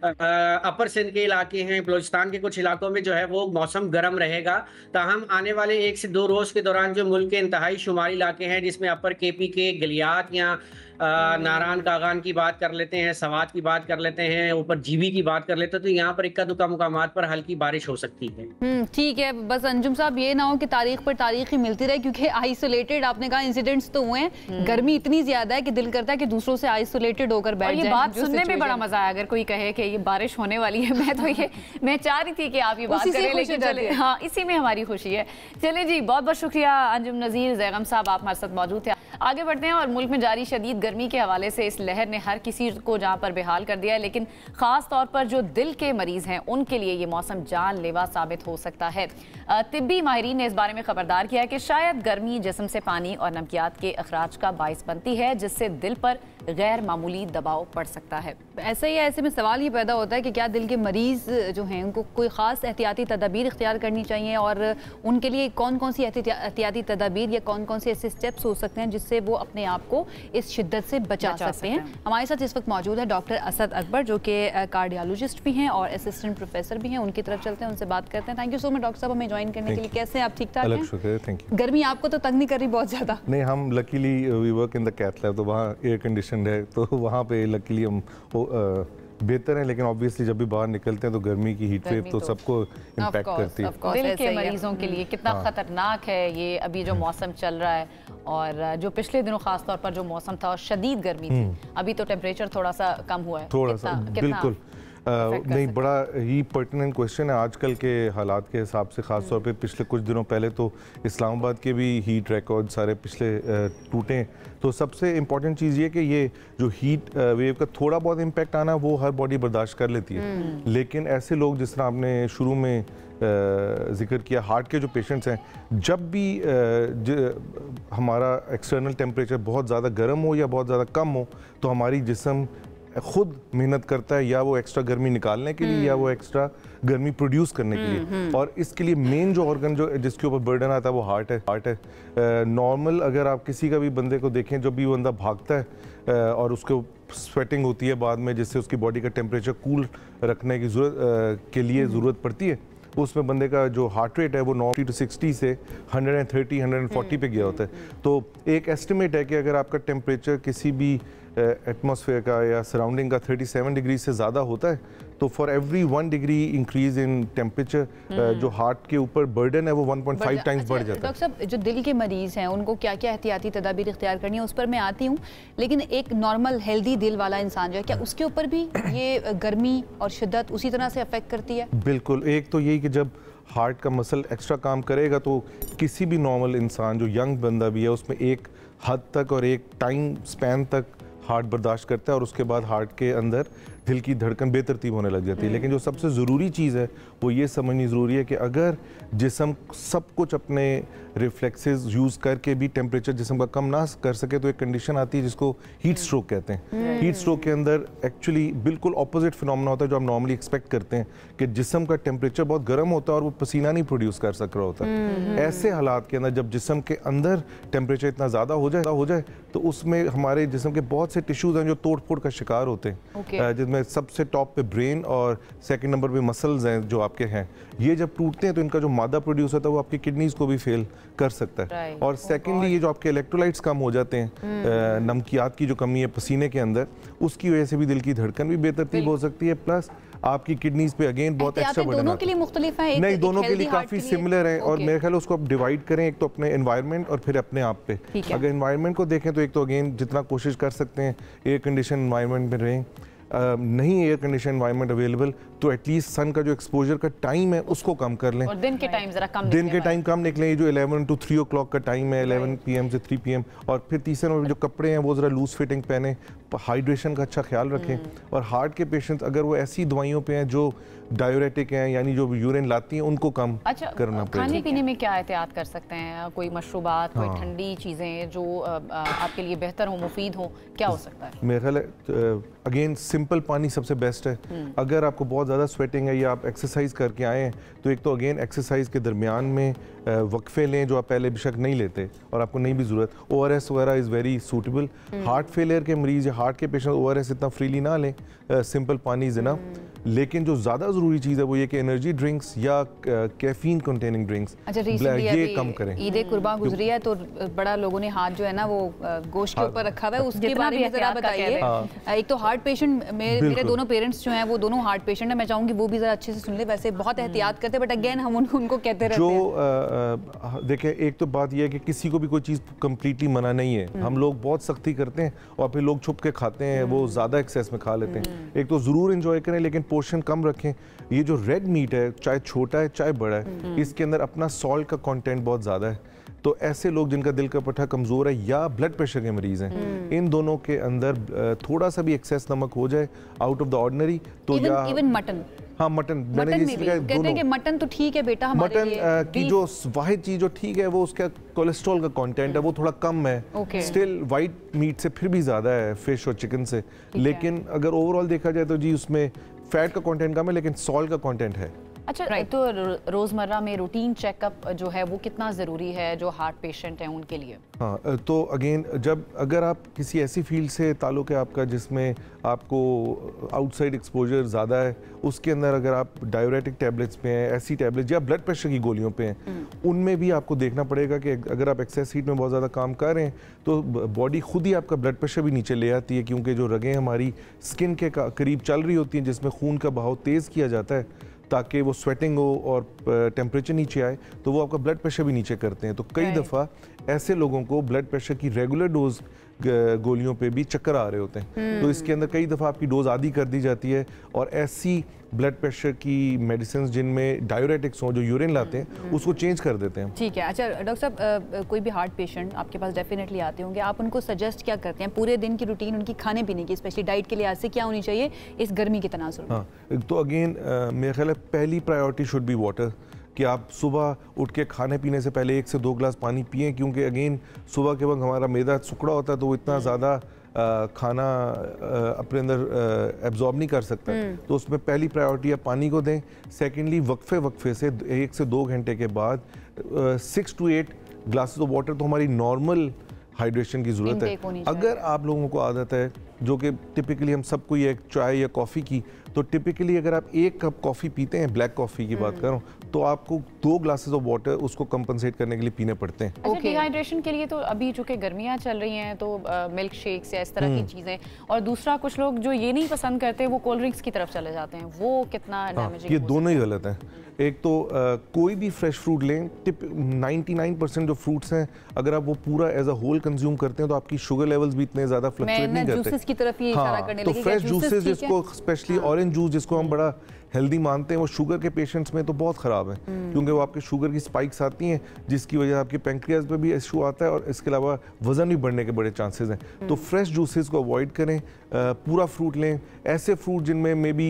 अपर सिंध के इलाके हैं, बलोचिस्तान के कुछ इलाकों में जो है वो मौसम गर्म रहेगा। ताहम आने वाले 1 से 2 रोज के दौरान जो मुल्क के इंतहाई शुमारी इलाके हैं, जिसमें अपर केपी के गलियात या नारान का बागान की बात कर लेते हैं, सवात की बात कर लेते हैं, ऊपर जीबी की बात कर लेते हैं, तो यहाँ पर इक्का दुक्का मुकामात पर हल्की बारिश हो सकती है। ठीक है, बस अंजुम साहब ये ना हो कि तारीख पर तारीख ही मिलती रहे, क्योंकि आइसोलेटेड आपने कहा इंसिडेंट्स तो हुए हैं, गर्मी इतनी ज्यादा है कि दिल करता है कि दूसरों से आइसोलेटेड होकर बैठ जाए। ये बात सुनने में बड़ा मजा आया, अगर कोई कहे कि ये बारिश होने वाली है, मैं चाह रही थी कि आप ये बात करें, लेकिन चले, हाँ इसी में हमारी खुशी है। चले जी, बहुत बहुत शुक्रिया अंजुम नज़ीर ज़ैगम साहब, आप हमारे साथ मौजूद थे। आगे बढ़ते हैं और मुल्क में जारी शदीद गर्मी के हवाले से इस लहर ने हर किसी को जहाँ पर बेहाल कर दिया है, लेकिन ख़ास तौर पर जो दिल के मरीज़ हैं उनके लिए ये मौसम जानलेवा साबित हो सकता है। तिब्बी माहिरीन ने इस बारे में खबरदार किया है कि शायद गर्मी जिस्म से पानी और नमकियात के अखराज का बाइस बनती है, जिससे दिल पर गैर मामूली दबाव पड़ सकता है। ऐसा ही है, ऐसे में सवाल ये पैदा होता है कि क्या दिल के मरीज़ जो हैं उनको कोई ख़ास एहतियाती तदाबीर इख्तियार करनी चाहिए, और उनके लिए कौन कौन सी एहतियाती तदाबीर या कौन कौन से ऐसे स्टेप्स हो सकते हैं जिससे वो अपने आप को इस शिद्दत से बचा सकते हैं। हमारे साथ इस वक्त मौजूद है डॉक्टर असद अकबर, जो कि कार्डियोलॉजिस्ट भी हैं और असिस्टेंट प्रोफेसर भी हैं। उनकी तरफ चलते हैं, उनसे बात करते हैं। Thank you so much doctor साहब हमें ज्वाइन करने के लिए। कैसे आप? ठीक ठाक हैं? Thank you. गर्मी आपको तो तंग नहीं कर रही बहुत ज़्यादा? नहीं, हम luckily we work in the cath lab, तो वहाँ एयर कंडीशन है, तो वहाँ पे लकीली हम बेहतर है। लेकिन ऑब्वियसली जब भी बाहर निकलते हैं तो गर्मी की हीट वेव तो सबको इम्पैक्ट करती है। दिल के मरीजों के लिए कितना खतरनाक है ये अभी जो मौसम चल रहा है, और जो पिछले दिनों खास तौर पर जो मौसम था और शदीद गर्मी थी, अभी तो टेम्परेचर थोड़ा सा कम हुआ है। थोड़ा सा बिल्कुल नहीं, बड़ा ही पर्टिनेंट क्वेश्चन है आजकल के हालात के हिसाब से। ख़ास तौर पे पिछले कुछ दिनों पहले तो इस्लामाबाद के भी हीट रिकॉर्ड सारे पिछले टूटे। तो सबसे इम्पॉर्टेंट चीज़ ये कि ये जो हीट वेव का थोड़ा बहुत इम्पैक्ट आना वो हर बॉडी बर्दाश्त कर लेती है, लेकिन ऐसे लोग जिस तरह आपने शुरू में जिक्र किया, हार्ट के जो पेशेंट्स हैं, जब भी हमारा एक्सटर्नल टेम्परेचर बहुत ज़्यादा गर्म हो या बहुत ज़्यादा कम हो तो हमारी जिस्म खुद मेहनत करता है, या वो एक्स्ट्रा गर्मी निकालने के लिए या वो एक्स्ट्रा गर्मी प्रोड्यूस करने के लिए। और इसके लिए मेन जो ऑर्गन जो जिसके ऊपर बर्डन आता है वो हार्ट है। नॉर्मल अगर आप किसी का भी बंदे को देखें, जब भी वो बंदा भागता है और उसको स्वेटिंग होती है बाद में, जिससे उसकी बॉडी का टेम्परेचर कूल रखने की ज़रूरत पड़ती है, उसमें बंदे का जो हार्ट रेट है वो 90 to 60 से 130 140 पे गया होता है। तो एक एस्टिमेट है कि अगर आपका टेम्परेचर किसी भी एटमॉस्फेयर का या सराउंडिंग का 37 डिग्री से ज़्यादा होता है तो for every 1 degree increase in temperature जो हार्ट के ऊपर बर्डन है वो 1.5 टाइम्स बढ़ जाता है। डॉक्टर साहब, जो दिल के मरीज़ हैं उनको क्या क्या एहतियाती तदाबीर इख्तियार करनी है उस पर मैं आती हूँ, लेकिन एक नॉर्मल हेल्दी दिल वाला इंसान जो है, क्या उसके ऊपर भी ये गर्मी और शिद्दत उसी तरह से अफेक्ट करती है? बिल्कुल। एक तो यही कि जब हार्ट का मसल एक्स्ट्रा काम करेगा तो किसी भी नॉर्मल इंसान जो यंग बंदा भी है उसमें एक हद तक और एक टाइम स्पैन तक हार्ट बर्दाश्त करता है और उसके बाद हार्ट के अंदर दिल की धड़कन बेतरतीब होने लग जाती है। लेकिन जो सबसे ज़रूरी चीज़ है वो ये समझनी ज़रूरी है कि अगर जिस्म सब कुछ अपने रिफ्लेक्सेस यूज़ करके भी टेम्परेचर जिस्म का कम ना कर सके तो एक कंडीशन आती है जिसको हीट स्ट्रोक कहते हैं। हीट स्ट्रोक के अंदर एक्चुअली बिल्कुल ऑपोजिट फिनोमेना होता है जो हम नॉर्मली एक्सपेक्ट करते हैं कि जिस्म का टेम्परेचर बहुत गर्म होता है और वो पसीना नहीं प्रोड्यूस कर सक रहा होता है। ऐसे हालात के अंदर जब जिस्म के अंदर टेम्परेचर इतना ज़्यादा हो जाए तो उसमें हमारे जिस्म के बहुत से टिश्यूज़ हैं जो तोड़ फोड़ का शिकार होते हैं, जिसमें सबसे टॉप पे ब्रेन और सेकंड नंबर पे मसल्स हैं जो आपके हैं। ये जब टूटते हैं तो इनका जो मादा प्रोड्यूस होता है वो आपकी किडनीज़ को भी फेल कर सकता है। और सेकेंडली ये जो आपके इलेक्ट्रोलाइट्स कम हो जाते हैं, नमकियात की जो कमी है पसीने के अंदर, उसकी वजह से भी दिल की धड़कन भी बेतरतीब हो सकती है, प्लस आपकी किडनीज पे अगेन बहुत एक्स्ट्रा बर्डन दोनों के लिए मुख्तलिफ है? नहीं, दोनों के लिए काफ़ी सिमिलर है और मेरे ख्याल उसको आप डिवाइड करें, एक तो अपने एनवायरनमेंट और फिर अपने आप पे। अगर एनवायरनमेंट को देखें तो एक तो अगेन जितना कोशिश कर सकते हैं एयर कंडीशन एनवायरनमेंट में रहें, नहीं एयर कंडीशन एनवायरनमेंट अवेलेबल तो एटलीस्ट सन का जो एक्सपोजर का टाइम है उसको कम कर लें और दिन के टाइम जरा कम निकलें। ये जो 11 to 3 o'clock का टाइम है, 11 PM से 3 PM। और फिर तीसरे नंबर जो कपड़े हैं वो ज़रा लूज फिटिंग पहने, हाइड्रेशन का अच्छा ख्याल रखें। और हार्ट के पेशेंट्स अगर वो ऐसी दवाइयों पे हैं जो डायूरेटिक हैं यानी जो यूरिन लाती हैं उनको कम करना पड़ेगा। खाने पीने में क्या एहतियात कर सकते हैं? कोई मशरूबात, कोई ठंडी चीज़ें जो आपके लिए बेहतर हो, मुफीद हो, क्या हो सकता है? मेरा ख्याल है अगेन सिंपल पानी सबसे बेस्ट है। अगर आपको बहुत ज़्यादा स्वेटिंग है या आप एक्सरसाइज करके आए हैं तो एक तो अगेन एक्सरसाइज के दरमियान में वक्फे लें जो आप पहले बेशक नहीं लेते और आपको नहीं भी ज़रूरत। ORS वगैरह is very suitable. Heart failure के मरीज़ या हार्ट के पेशेंट ORS इतना फ्रीली ना लें, सिंपल पानी इज़ इनफ। लेकिन जो ज़्यादा ज़रूरी चीज़ है वो ये कि एनर्जी ड्रिंक्स या कैफीन कंटेनिंग ड्रिंक्स अच्छा ये कम करें। ईद कुर्बान गुजरी है तो बड़ा लोगों ने हाथ जो है ना वो गोश्त के ऊपर रखा हुआ है, उसके बारे में ज़रा बताइए। एक तो हार्ट पेशेंट, मेरे दोनों पेरेंट्स जो हैं वो दोनों हार्ट पेशेंट हैं, मैं चाहूँगी वो भी ज़रा अच्छे से सुन ले। वैसे बहुत एहतियात करते हैं बट अगेन हम उनको कहते रहते हैं। देखें, एक तो बात यह है कि किसी को भी कोई चीज़ कम्प्लीटली मना नहीं है, हम लोग बहुत सख्ती करते हैं और फिर लोग छुप के खाते हैं, वो ज़्यादा एक्सेस में खा लेते हैं। एक तो ज़रूर एंजॉय करें लेकिन पोर्शन कम रखें। ये जो रेड मीट है, चाहे छोटा है चाहे बड़ा है, इसके अंदर अपना सॉल्ट का कंटेंट बहुत ज़्यादा है। तो ऐसे लोग जिनका दिल का पट्टा कमज़ोर है या ब्लड प्रेशर के मरीज़ हैं, इन दोनों के अंदर थोड़ा सा भी एक्सेस नमक हो जाए आउट ऑफ द ऑर्डिनरी तो इवन मटन, हाँ मटन मैंने कहते हैं कि मटन तो ठीक है बेटा हमारे लिए, मटन की जो वाहिद चीज़ जो ठीक है वो उसका कोलेस्ट्रॉल का कंटेंट है वो थोड़ा कम है, स्टिल वाइट मीट से फिर भी ज़्यादा है फिश और चिकन से। लेकिन अगर ओवरऑल देखा जाए तो जी उसमें फैट का कंटेंट कम है लेकिन सॉल्ट का कंटेंट है। अच्छा तो रोज़मर्रा में रूटीन चेकअप जो है वो कितना ज़रूरी है जो हार्ट पेशेंट हैं उनके लिए? हाँ, तो अगेन अगर आप किसी ऐसी फील्ड से ताल्लुक़ है आपका जिसमें आपको आउटसाइड एक्सपोजर ज़्यादा है, उसके अंदर अगर आप डायरेटिक टैबलेट्स पे हैं, ऐसी टैबलेट्स या ब्लड प्रेशर की गोलियों पे हैं, उनमें भी आपको देखना पड़ेगा कि अगर आप एक्सेस हीट में बहुत ज़्यादा काम कर रहे हैं तो बॉडी खुद ही आपका ब्लड प्रेशर भी नीचे ले आती है, क्योंकि जो रगें हमारी स्किन के करीब चल रही होती हैं जिसमें खून का बहाव तेज़ किया जाता है ताकि वो स्वेटिंग हो और टेम्परेचर नीचे आए, तो वो आपका ब्लड प्रेशर भी नीचे करते हैं। तो कई दफ़ा ऐसे लोगों को ब्लड प्रेशर की रेगुलर डोज गोलियों पे भी चक्कर आ रहे होते हैं। तो इसके अंदर कई दफ़ा आपकी डोज आधी कर दी जाती है और ऐसी ब्लड प्रेशर की मेडिसिन जिनमें डायरेटिक्स हों जो यूरिन लाते हैं उसको चेंज कर देते हैं। ठीक है। अच्छा डॉक्टर साहब, कोई भी हार्ट पेशेंट आपके पास डेफिनेटली आते होंगे, आप उनको सजेस्ट क्या करते हैं पूरे दिन की रूटीन उनकी खाने पीने की, स्पेशली डाइट के लिहाज से क्या होनी चाहिए इस गर्मी के तनाज़ुर में? हाँ, तो अगेन मेरे ख्याल है पहली प्रायोरिटी शुड बी वाटर, कि आप सुबह उठ के खाने पीने से पहले 1 से 2 गिलास पानी पिएं, क्योंकि अगेन सुबह के वक्त हमारा मैदा सुखड़ा होता है तो वो इतना ज़्यादा खाना अपने अंदर एब्जॉर्ब नहीं कर सकता, तो उसमें पहली प्रायोरिटी आप पानी को दें। सेकेंडली वक्फे से 1 से 2 घंटे के बाद 6 to 8 ग्लासेस ऑफ वाटर तो हमारी नॉर्मल हाइड्रेशन की ज़रूरत है। अगर आप लोगों को आदत है जो कि टिपिकली हम सबको ये चाय या कॉफ़ी की, तो टिपिकली अगर आप 1 कप कॉफ़ी पीते हैं, ब्लैक कॉफ़ी की बात कर रहा हूँ, तो आपको 2 ग्लासेस ऑफ वाटर उसको कंपनसेट करने के लिए पीने पड़ते हैं। अच्छा, डिहाइड्रेशन के लिए तो अभी जो कि गर्मियाँ चल रही हैं तो मिल्क शेक्स या इस तरह की चीज़ें, और दूसरा कुछ लोग जो ये नहीं पसंद करते वो कोल्ड ड्रिंक्स की तरफ चले जाते हैं, वो कितना डैमेजिंग? ये दोनों ही गलत हैं। एक तो कोई भी फ्रेश फ्रूट लें, 99% जो फ्रूट्स हैं अगर आप वो पूरा एज अ होल कंज्यूम करते हैं तो आपकी शुगर लेवल्स भी इतने ज़्यादा फ्लक्चुएट नहीं करते। जूसेस की तरफ ही इशारा करने लगी। तो फ्रेश जूसेस जिसको स्पेशली ऑरेंज जूस जिसको हम बड़ा हेल्दी मानते हैं, वो शुगर के पेशेंट्स में तो बहुत ख़राब है, क्योंकि वो आपके शुगर की स्पाइक्स आती हैं जिसकी वजह से आपके पैंक्रियाज पे भी इशू आता है और इसके अलावा वज़न भी बढ़ने के बड़े चांसेस हैं। तो फ्रेश जूसेस को अवॉइड करें, पूरा फ्रूट लें, ऐसे फ्रूट जिनमें मे बी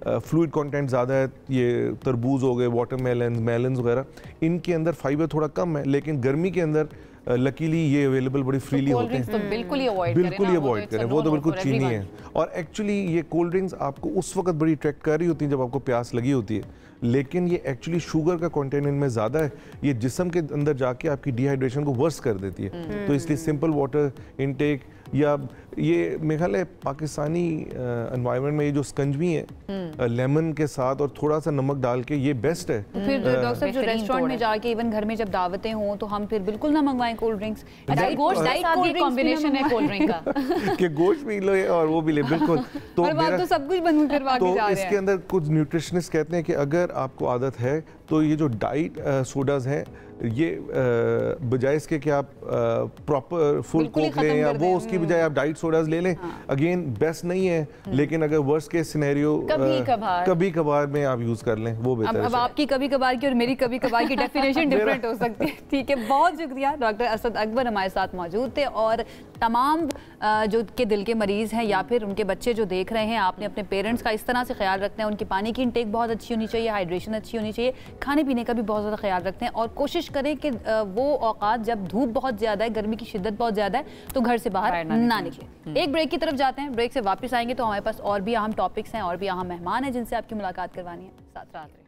फ्लूइड कंटेंट ज़्यादा है, ये तरबूज हो गए, वाटरमेलन, मेलन्स वगैरह, इनके अंदर फाइबर थोड़ा कम है, लेकिन गर्मी के अंदर लकीली ये अवेलेबल बड़ी फ्रीली होते हैं। तो बिल्कुल ही अवॉइड करें, वो तो बिल्कुल चीनी है। और एक्चुअली ये कोल्ड ड्रिंक्स आपको उस वक्त बड़ी अट्रैक्ट कर रही होती हैं जब आपको प्यास लगी होती है, लेकिन ये एक्चुअली शुगर का कंटेंट इनमें ज़्यादा है, ये जिस्म के अंदर जाके आपकी डिहाइड्रेशन को वर्स कर देती है। तो इसलिए सिंपल वाटर इनटेक, या ये मेरे ख्याल है पाकिस्तानी एनवायरनमेंट में ये जो स्कंजवी है लेमन के साथ और थोड़ा सा नमक डाल के, ये बेस्ट है। तो फिर डॉक्टर साहब जो रेस्टोरेंट में जाके इवन घर में जब दावतें हों तो हम फिर बिल्कुल ना मंगवाएं कोल्ड ड्रिंक्स? कॉम्बिनेशन है कोल्ड ड्रिंक का कि गोश्त भी लो और वो भी ले, बिल्कुल। तो सब कुछ बनवा के जा रहे हैं। इसके अंदर कुछ न्यूट्रिशनिस्ट कहते हैं कि अगर आपको आदत है तो ये जो डाइट सोडाज हैं, ये बजाय इसके कि आप प्रॉपर फुल कोक लें या वो, उसकी बजाय आप डाइट सोडाज ले लें। अगेन बेस्ट नहीं है, लेकिन अगर वर्स्ट केस सिनेरियो कभी कभार में आप यूज कर लें, वो बेहतर है। अब आपकी कभी कभार की और मेरी कभी कभार की डेफिनेशन डिफरेंट हो सकती है। ठीक है, बहुत शुक्रिया। डॉक्टर असद अकबर हमारे साथ मौजूद थे, और तमाम जो के दिल के मरीज हैं या फिर उनके बच्चे जो देख रहे हैं, आपने अपने पेरेंट्स का इस तरह से ख्याल रखना है, उनकी पानी की इंटेक बहुत अच्छी होनी चाहिए, हाइड्रेशन अच्छी होनी चाहिए, खाने पीने का भी बहुत ज़्यादा ख्याल रखते हैं, और कोशिश करें कि वो औकात जब धूप बहुत ज़्यादा है, गर्मी की शिद्दत बहुत ज़्यादा है, तो घर से बाहर ना निकले। एक ब्रेक की तरफ जाते हैं, ब्रेक से वापस आएंगे तो हमारे पास और भी अहम टॉपिक्स हैं और भी अहम मेहमान हैं जिनसे आपकी मुलाकात करवानी है। साथ रहिए।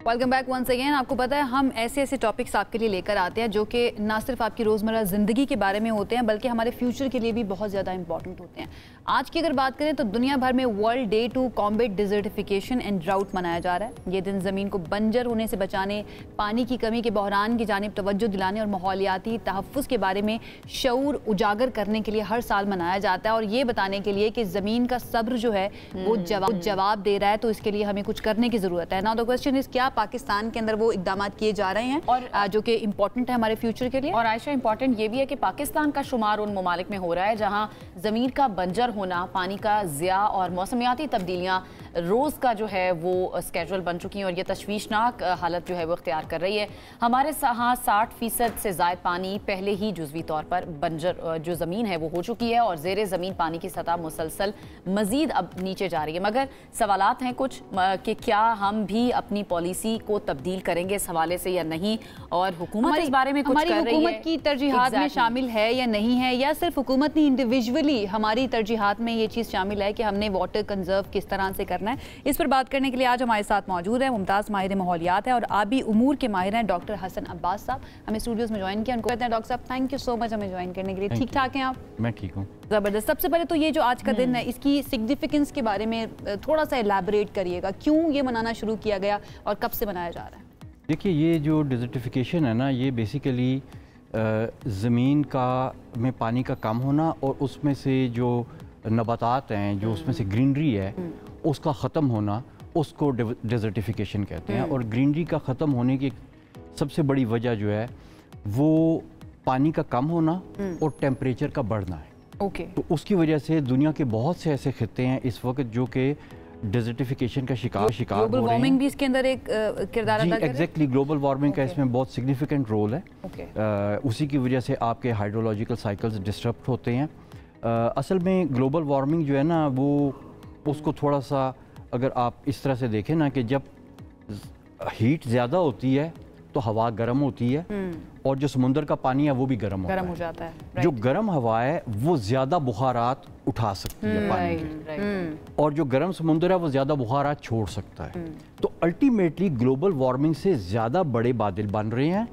Welcome back once again. आपको पता है हम ऐसे ऐसे टॉपिक्स आपके लिए लेकर आते हैं जो कि ना सिर्फ आपकी रोज़मर्रा ज़िंदगी के बारे में होते हैं बल्कि हमारे फ्यूचर के लिए भी बहुत ज़्यादा इंपॉर्टेंट होते हैं। आज की अगर बात करें तो दुनिया भर में world day to combat desertification and drought मनाया जा रहा है। ये दिन ज़मीन को बंजर होने से बचाने, पानी की कमी के बहरान की जानिब तवज्जो दिलाने और माहौलियाती तहफ़्फ़ुज़ के बारे में शऊर उजागर करने के लिए हर साल मनाया जाता है और ये बताने के लिए कि ज़मीन का सब्र जो है वो जवाब दे रहा है, तो इसके लिए हमें कुछ करने की ज़रूरत है। नाउ द क्वेश्चन इज़, क्या पाकिस्तान के अंदर वो इकदाम किए जा रहे हैं और जो कि इम्पोर्टेंट है हमारे फ्यूचर के लिए? और आयशा, इम्पोर्टेंट ये भी है कि पाकिस्तान का शुमार उन ममालिक में हो रहा है जहां ज़मीन का बंजर होना, पानी का ज़िया और मौसमियाती तब्दीलियां रोज़ का जो है वो स्केड्यूल बन चुकी हैं और ये तशवीशनाक हालत जो है वो इख्तियार कर रही है। हमारे यहाँ 60% से ज़ायद पानी पहले ही जुज़वी तौर पर बंजर जो ज़मीन है वो हो चुकी है और ज़ेरे ज़मीन पानी की सतह मुसलसल मज़ीद अब नीचे जा रही है। मगर सवालात हैं कुछ कि क्या हम भी अपनी पॉलिसी को तब्दील करेंगे इस हवाले से या नहीं, और हुकूमत इस बारे में कुछ कर रही है? हमारी हुकूमत की तरजीहात में शामिल है या नहीं है, या सिर्फ हुकूमत ने इंडिविजुअली हमारी तरजीहात में ये चीज़ शामिल है कि हमने वाटर कंजर्व किस तरह से करना है? इस पर बात करने के लिए आज हमारे साथ मौजूद है मुमताज़ माहिर माहौलियात है और आबी उमूर के माहिर हैं डॉक्टर हसन अब्बास साहब। हमें स्टूडियोज़ में ज्वाइन किया, उनको कहते हैं डॉक्टर साहब थैंक यू सो मच हमें ज्वाइन करने के लिए। ठीक ठाक हैं आप? मैं ठीक हूँ। ज़बरदस्त। सबसे पहले तो ये जो आज का दिन है इसकी सिग्निफिकेंस के बारे में थोड़ा सा एलैबोरेट करिएगा, क्यों ये मनाना शुरू किया गया और कब से मनाया जा रहा है? देखिए, ये जो डिजर्टिफिकेशन है ना, ये बेसिकली ज़मीन का में पानी का कम होना और उसमें से जो नबातात हैं, जो उसमें से ग्रीनरी है उसका ख़त्म होना, उसको डिजर्टिफिकेशन कहते हैं। और ग्रीनरी का ख़त्म होने की सबसे बड़ी वजह जो है वो पानी का कम होना और टेम्परेचर का बढ़ना है। ओके। तो उसकी वजह से दुनिया के बहुत से ऐसे खित्ते हैं इस वक्त जो कि डिजर्टिफिकेशन का शिकार हो रहे हैं। ग्लोबल वार्मिंग भी इसके अंदर एक किरदार अदा कर रही है। एग्जैक्टली, ग्लोबल वार्मिंग का इसमें बहुत सिग्निफिकेंट रोल है। उसी की वजह से आपके हाइड्रोलॉजिकल साइकिल्स डिस्टर्ब होते हैं। असल में ग्लोबल वार्मिंग जो है ना, वो उसको थोड़ा सा अगर आप इस तरह से देखें ना कि जब हीट ज़्यादा होती है तो हवा गर्म होती है और जो समुंदर का पानी है वो भी गर्म हो जाता है। जो गर्म हवा है वो ज़्यादा बुखारात उठा सकती है पानी की, और जो गर्म समुंदर है वो ज़्यादा बुखारात छोड़ सकता है। तो अल्टीमेटली ग्लोबल वार्मिंग से ज़्यादा बड़े बादल बन रहे हैं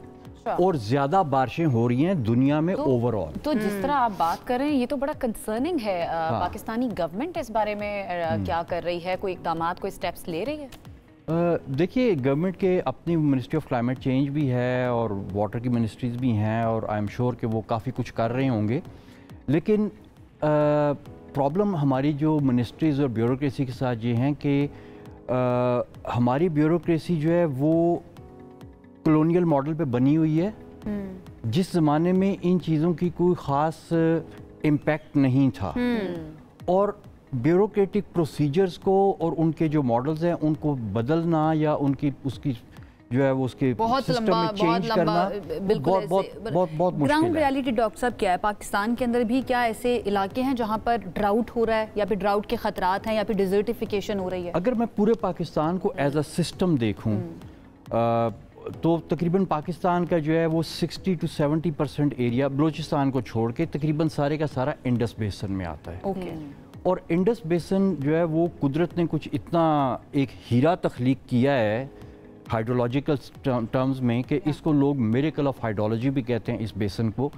और ज्यादा बारिशें हो रही हैं दुनिया में ओवरऑल। तो जिस तरह आप बात कर रहे हैं ये तो बड़ा कंसर्निंग है। पाकिस्तानी गवर्नमेंट इस बारे में क्या कर रही है? कोई इकदाम, कोई स्टेप्स ले रही है? देखिए, गवर्नमेंट के अपनी मिनिस्ट्री ऑफ क्लाइमेट चेंज भी है और वाटर की मिनिस्ट्रीज भी हैं और आई एम श्योर कि वो काफ़ी कुछ कर रहे होंगे। लेकिन प्रॉब्लम हमारी जो मिनिस्ट्रीज और ब्यूरोक्रेसी के साथ ये हैं कि हमारी ब्यूरोक्रेसी जो है वो कॉलोनियल मॉडल पे बनी हुई है, जिस ज़माने में इन चीज़ों की कोई ख़ास इम्पैक्ट नहीं था और ब्यूरोक्रेटिक प्रोसीजर्स को और उनके जो मॉडल्स हैं उनको बदलना या उनकी उसकी जो है वो उसके सिस्टम में चेंज करना बहुत मुश्किल है। ग्राउंड रियलिटी डॉक्टर साहब क्या है? पाकिस्तान के अंदर भी क्या ऐसे इलाके हैं जहां पर ड्राउट हो रहा है या फिर ड्राउट के खतरात हैं या फिर डिजर्टिफिकेशन हो रही है? अगर मैं पूरे पाकिस्तान को एज अ सिस्टम देखूं तो तकरीबन पाकिस्तान का जो है वो 60 to 70% एरिया बलूचिस्तान को छोड़ के तकरीबन सारे का सारा इंडस बेसन में आता है। और इंडस बेसन जो है वो कुदरत ने कुछ इतना एक हीरा तख्लीक किया है हाइड्रोलॉजिकल टर्म्स में कि इसको लोग मिरेकल ऑफ हाइड्रोलॉजी भी कहते हैं इस बेसन को।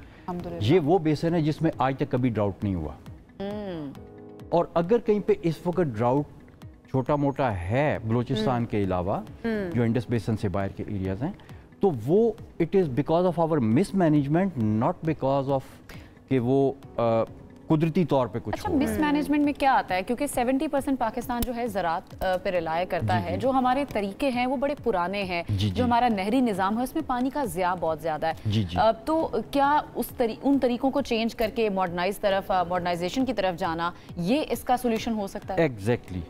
ये वो बेसन है जिसमें आज तक कभी ड्राउट नहीं हुआ। और अगर कहीं पे इस वक्त ड्राउट छोटा मोटा है बलूचिस्तान के अलावा जो इंडस बेसन से बाहर के एरियाज हैं, तो वो it is because of our mismanagement, not because of कि वो कुदरती तौर पे कुछ। अच्छा, मिसमैनेजमेंट में क्या आता है? क्योंकि 70% पाकिस्तान जो है ज़राअत पे रिलाय करता है। जो हमारे तरीके हैं वो बड़े पुराने हैं। जो हमारा नहरी निज़ाम है उसमें पानी का ज़िया बहुत ज़्यादा है। तो क्या उन तरीकों को चेंज करके मॉडर्नाइजेशन की तरफ जाना ये इसका सोल्यूशन हो सकता है? एग्जैक्टली,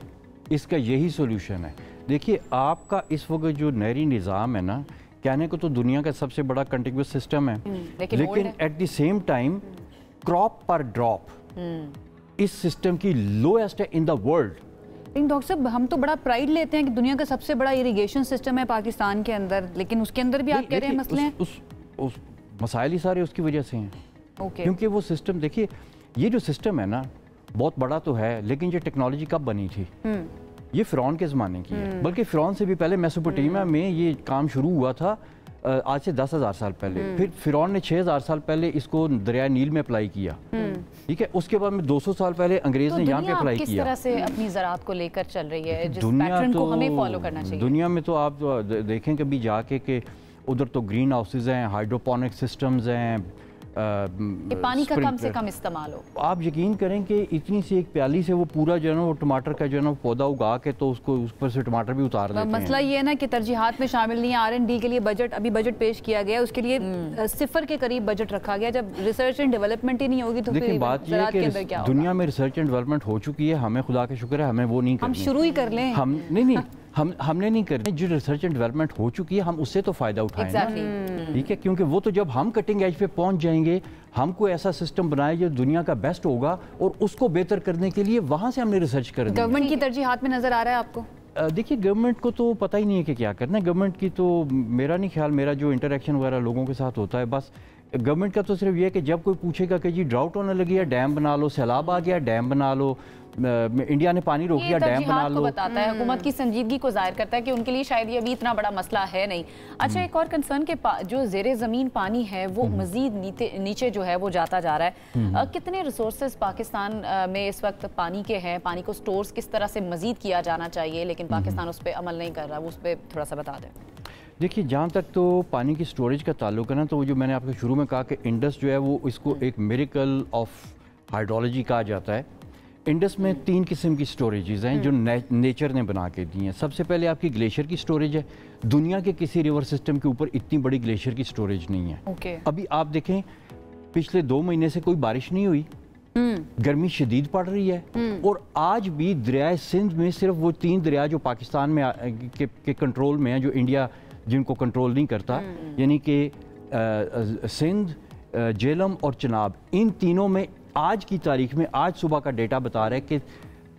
इसका यही सोल्यूशन है। देखिए, आपका इस वक्त जो नहरी निज़ाम है ना, कहने को तो दुनिया का सबसे बड़ा कंटिन्यूअस सिस्टम है, लेकिन at the same time crop पर ड्रॉप इस सिस्टम की लोएस्ट है इन द वर्ल्ड। लेकिन डॉक्टर साहब, हम तो बड़ा प्राइड लेते हैं कि दुनिया का सबसे बड़ा इरिगेशन सिस्टम है पाकिस्तान के अंदर, लेकिन उसके अंदर भी आप कह रहे हैं मसले हैं। उस मसाइल ही सारे उसकी वजह से हैं। क्योंकि वो सिस्टम, देखिए ये जो सिस्टम है ना बहुत बड़ा तो है, लेकिन ये टेक्नोलॉजी कब बनी थी? ये फ़िरौन के ज़माने की है, बल्कि फ़िरौन से भी पहले मेसोपोटामिया में ये काम शुरू हुआ था आज से 10,000 साल पहले। फिर फ़िरौन ने 6,000 साल पहले इसको दरिया नील में अप्लाई किया, ठीक है। उसके बाद में 200 साल पहले अंग्रेज़ ने यहाँ पे अप्लाई किया। किस तरह से अपनी ज़राअत को लेकर चल रही है, जिस दुनिया पैटर्न को तो हमें फॉलो करना चाहिए? दुनिया में तो आप देखें कभी जाके कि उधर तो ग्रीन हाउसेज हैं, हाइड्रोपोनिक सिस्टम्स हैं, कि पानी का कम से कम इस्तेमाल हो। आप यकीन करें कि इतनी सी एक प्याली से वो पूरा जो है ना वो टमाटर का जो है ना पौधा उगा के तो उसको उस पर से टमाटर भी उतार देते हैं। मसला ये है ना कि तरजीहात में शामिल नहीं है। R&D के लिए बजट, अभी बजट पेश किया गया, उसके लिए 0 के करीब बजट रखा गया। जब रिसर्च एंड डेवलपमेंट ही नहीं होगी तो देखिए बात ये है कि दुनिया में रिसर्च एंड डेवलपमेंट हो चुकी है, हमें खुदा का शुक्र है हमें वो नहीं करनी। हम शुरू ही कर लें। हम नहीं हमने नहीं करनी। जो रिसर्च एंड डेवलपमेंट हो चुकी है हम उससे तो फ़ायदा उठाएं, ठीक है, क्योंकि वो तो जब हम कटिंग एज पे पहुंच जाएंगे, हम कोई ऐसा सिस्टम बनाए जो दुनिया का बेस्ट होगा और उसको बेहतर करने के लिए वहाँ से हमने रिसर्च करनी। गवर्नमेंट की तरजीहात में नज़र आ रहा है आपको? देखिए गवर्नमेंट को तो पता ही नहीं है कि क्या करना है। गवर्नमेंट की तो मेरा नहीं ख्याल, मेरा जो इंटरेक्शन वगैरह लोगों के साथ होता है, बस गवर्नमेंट का तो सिर्फ ये है कि जब कोई पूछेगा कि जी ड्राउट होने लगी है डैम बना लो, सैलाब आ गया डैम बना लो, इंडिया ने पानी रोक दिया डैम बना लो। बताता है हुकूमत की संजीदगी को जाहिर करता है कि उनके लिए शायद ये अभी इतना बड़ा मसला है नहीं। अच्छा, एक और कंसर्न के जो ज़ेरे ज़मीन पानी है वो मजीद नीचे जो है वो जाता जा रहा है। कितने रिसोर्सेज पाकिस्तान में इस वक्त पानी के हैं? पानी को स्टोर्स किस तरह से मजीद किया जाना चाहिए, लेकिन पाकिस्तान उस पर अमल नहीं कर रहा, उस पर थोड़ा सा बता दें। देखिए जहाँ तक तो पानी की स्टोरेज का ताल्लुक है ना, तो वो जो मैंने आपको शुरू में कहा कि इंडस जो है वो इसको एक मिरेकल ऑफ हाइड्रोलॉजी कहा जाता है। इंडस में 3 किस्म की स्टोरेजेस हैं जो नेचर ने बना के दी हैं। सबसे पहले आपकी ग्लेशियर की स्टोरेज है। दुनिया के किसी रिवर सिस्टम के ऊपर इतनी बड़ी ग्लेशियर की स्टोरेज नहीं है। अभी आप देखें पिछले 2 महीने से कोई बारिश नहीं हुई, गर्मी शदीद पड़ रही है, और आज भी दरिया सिंध में सिर्फ वो 3 दरिया जो पाकिस्तान में के कंट्रोल में हैं, जो इंडिया जिनको कंट्रोल नहीं करता, यानी कि सिंध, झेलम और चनाब, इन तीनों में आज की तारीख में, आज सुबह का डेटा बता रहा है कि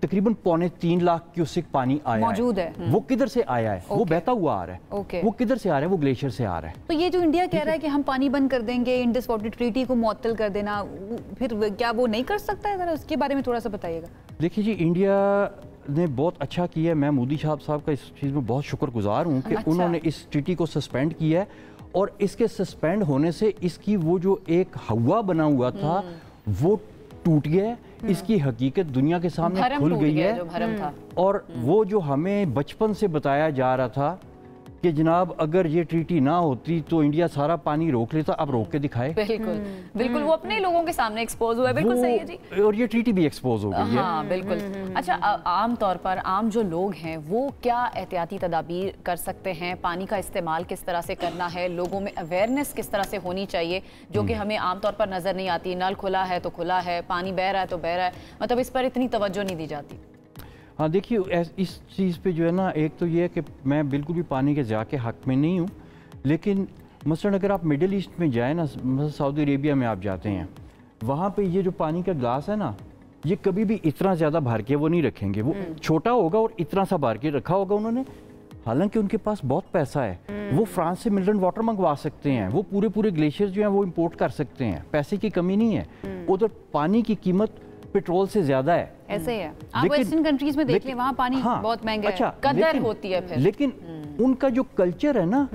तकरीबन 3.25 लाख क्यूसेक पानी आया मौजूद है। वो किधर से आया है? वो बहता हुआ आ रहा है। वो किधर से आ रहा है? वो ग्लेशियर से आ रहा है। तो ये जो इंडिया कह रहा है कि हम पानी बंद कर देंगे, इंडस वाटर ट्रीटी को मुअत्तल कर देना, फिर क्या वो नहीं कर सकता है? जरा उसके बारे में थोड़ा सा बताइएगा। देखिए जी, इंडिया ने बहुत अच्छा किया है। मैं मोदी साहब का इस चीज़ में बहुत शुक्रगुजार हूँ कि उन्होंने इस ट्रीटी को सस्पेंड किया है, और इसके सस्पेंड होने से इसकी वो जो एक हवा बना हुआ था वो टूट गया है। इसकी हकीकत दुनिया के सामने खुल गई है। और वो जो हमें बचपन से बताया जा रहा था कि जनाब अगर ये ट्रीटी ना होती तो इंडिया सारा पानी रोक लेता, अब रोक के दिखाए। बिल्कुल वो अपने लोगों के सामने एक्सपोज हुआ है। बिल्कुल सही है जी। और ये ट्रीटी भी एक्सपोज हो गई है। हाँ बिल्कुल। अच्छा, आम तौर पर आम जो लोग हैं वो क्या एहतियाती तदाबीर कर सकते हैं? पानी का इस्तेमाल किस तरह से करना है? लोगों में अवेयरनेस किस तरह से होनी चाहिए, जो कि हमें आम तौर पर नजर नहीं आती? नल खुला है तो खुला है, पानी बह रहा है तो बह रहा है, मतलब इस पर इतनी तवज्जो नहीं दी जाती। हाँ देखिए, इस चीज़ पे जो है ना, एक तो ये है कि मैं बिल्कुल भी पानी के ज़िया के हक़ में नहीं हूँ, लेकिन मसलन अगर आप मिडिल ईस्ट में जाए ना, सऊदी अरेबिया में आप जाते हैं, वहाँ पे ये जो पानी का ग्लास है ना, ये कभी भी इतना ज़्यादा भर के वो नहीं रखेंगे। वो छोटा होगा और इतना सा भर के रखा होगा उन्होंने, हालांकि उनके पास बहुत पैसा है। वो फ्रांस से मिनरल वाटर मंगवा सकते हैं, वो पूरे ग्लेशियर जो हैं वो इम्पोर्ट कर सकते हैं, पैसे की कमी नहीं है। उधर पानी की कीमत पेट्रोल से ज्यादा है। ऐसे ही है। आप वेस्टर्न कंट्रीज में देख लें, वहाँ पानी बहुत महंगा है। कदर होती है फिर। लेकिन उनका जो कल्चर है ना,